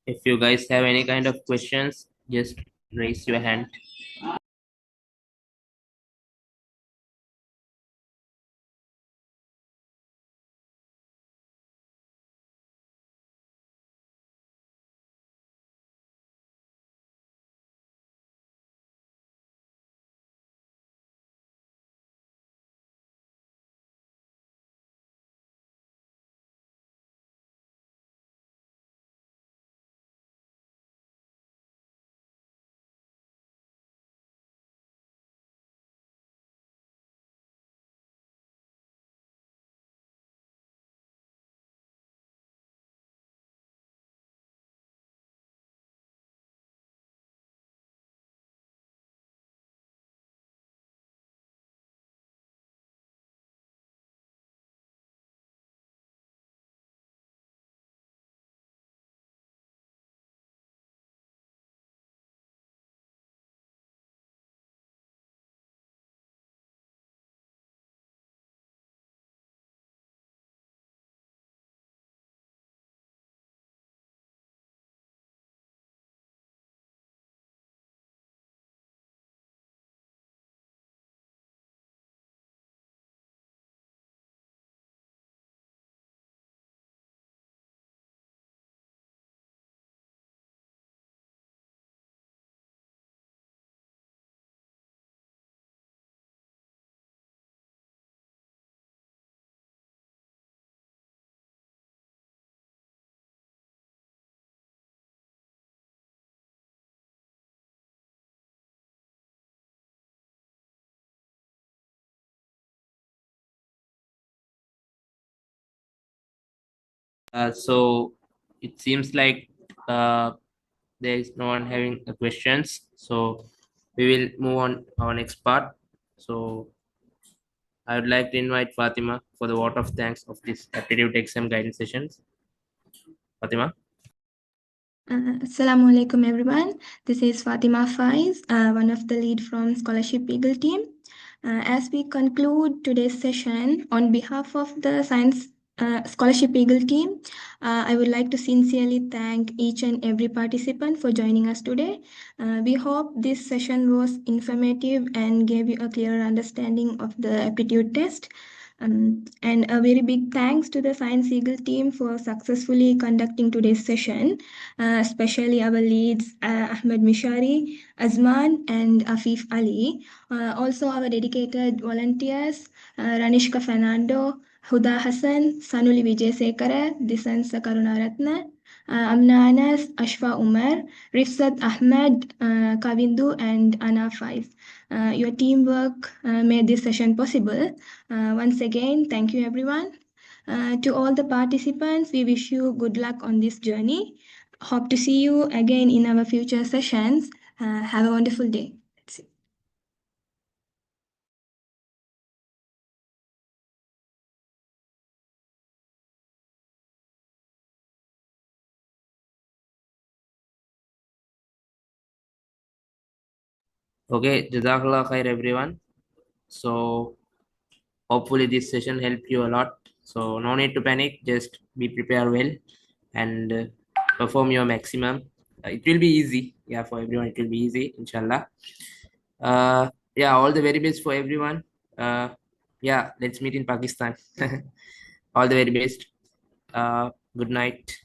If you guys have any kind of questions, just raise your hand. So it seems like there is no one having questions. So we will move on our next part. So I would like to invite Fatima for the vote of thanks of this aptitude exam guidance sessions. Fatima. Assalamu alaikum everyone. This is Fatima Faiz, one of the lead from Scholarship Eagle team. As we conclude today's session, on behalf of the Science Scholarship Eagle team, I would like to sincerely thank each and every participant for joining us today. We hope this session was informative and gave you a clearer understanding of the aptitude test. And a very big thanks to the Science Eagle team for successfully conducting today's session, especially our leads Ahmed Mishari, Azman, and Afif Ali. Also, our dedicated volunteers Ranishka Fernando, Huda Hassan, Sanuli Vijay Sekara, Disansa Karunaratna, Amna Anas, Ashfa Umar, Rifsat Ahmed, Kavindu, and Ana Faiz. Your teamwork made this session possible. Once again, thank you everyone. To all the participants, we wish you good luck on this journey. Hope to see you again in our future sessions. Have a wonderful day. That's it. Okay, Jazakallah khair everyone. So hopefully this session helped you a lot. So no need to panic, just be prepared well and perform your maximum. It will be easy. Yeah, for everyone it will be easy, inshallah. Yeah, all the very best for everyone. Yeah, let's meet in Pakistan. All the very best. Good night.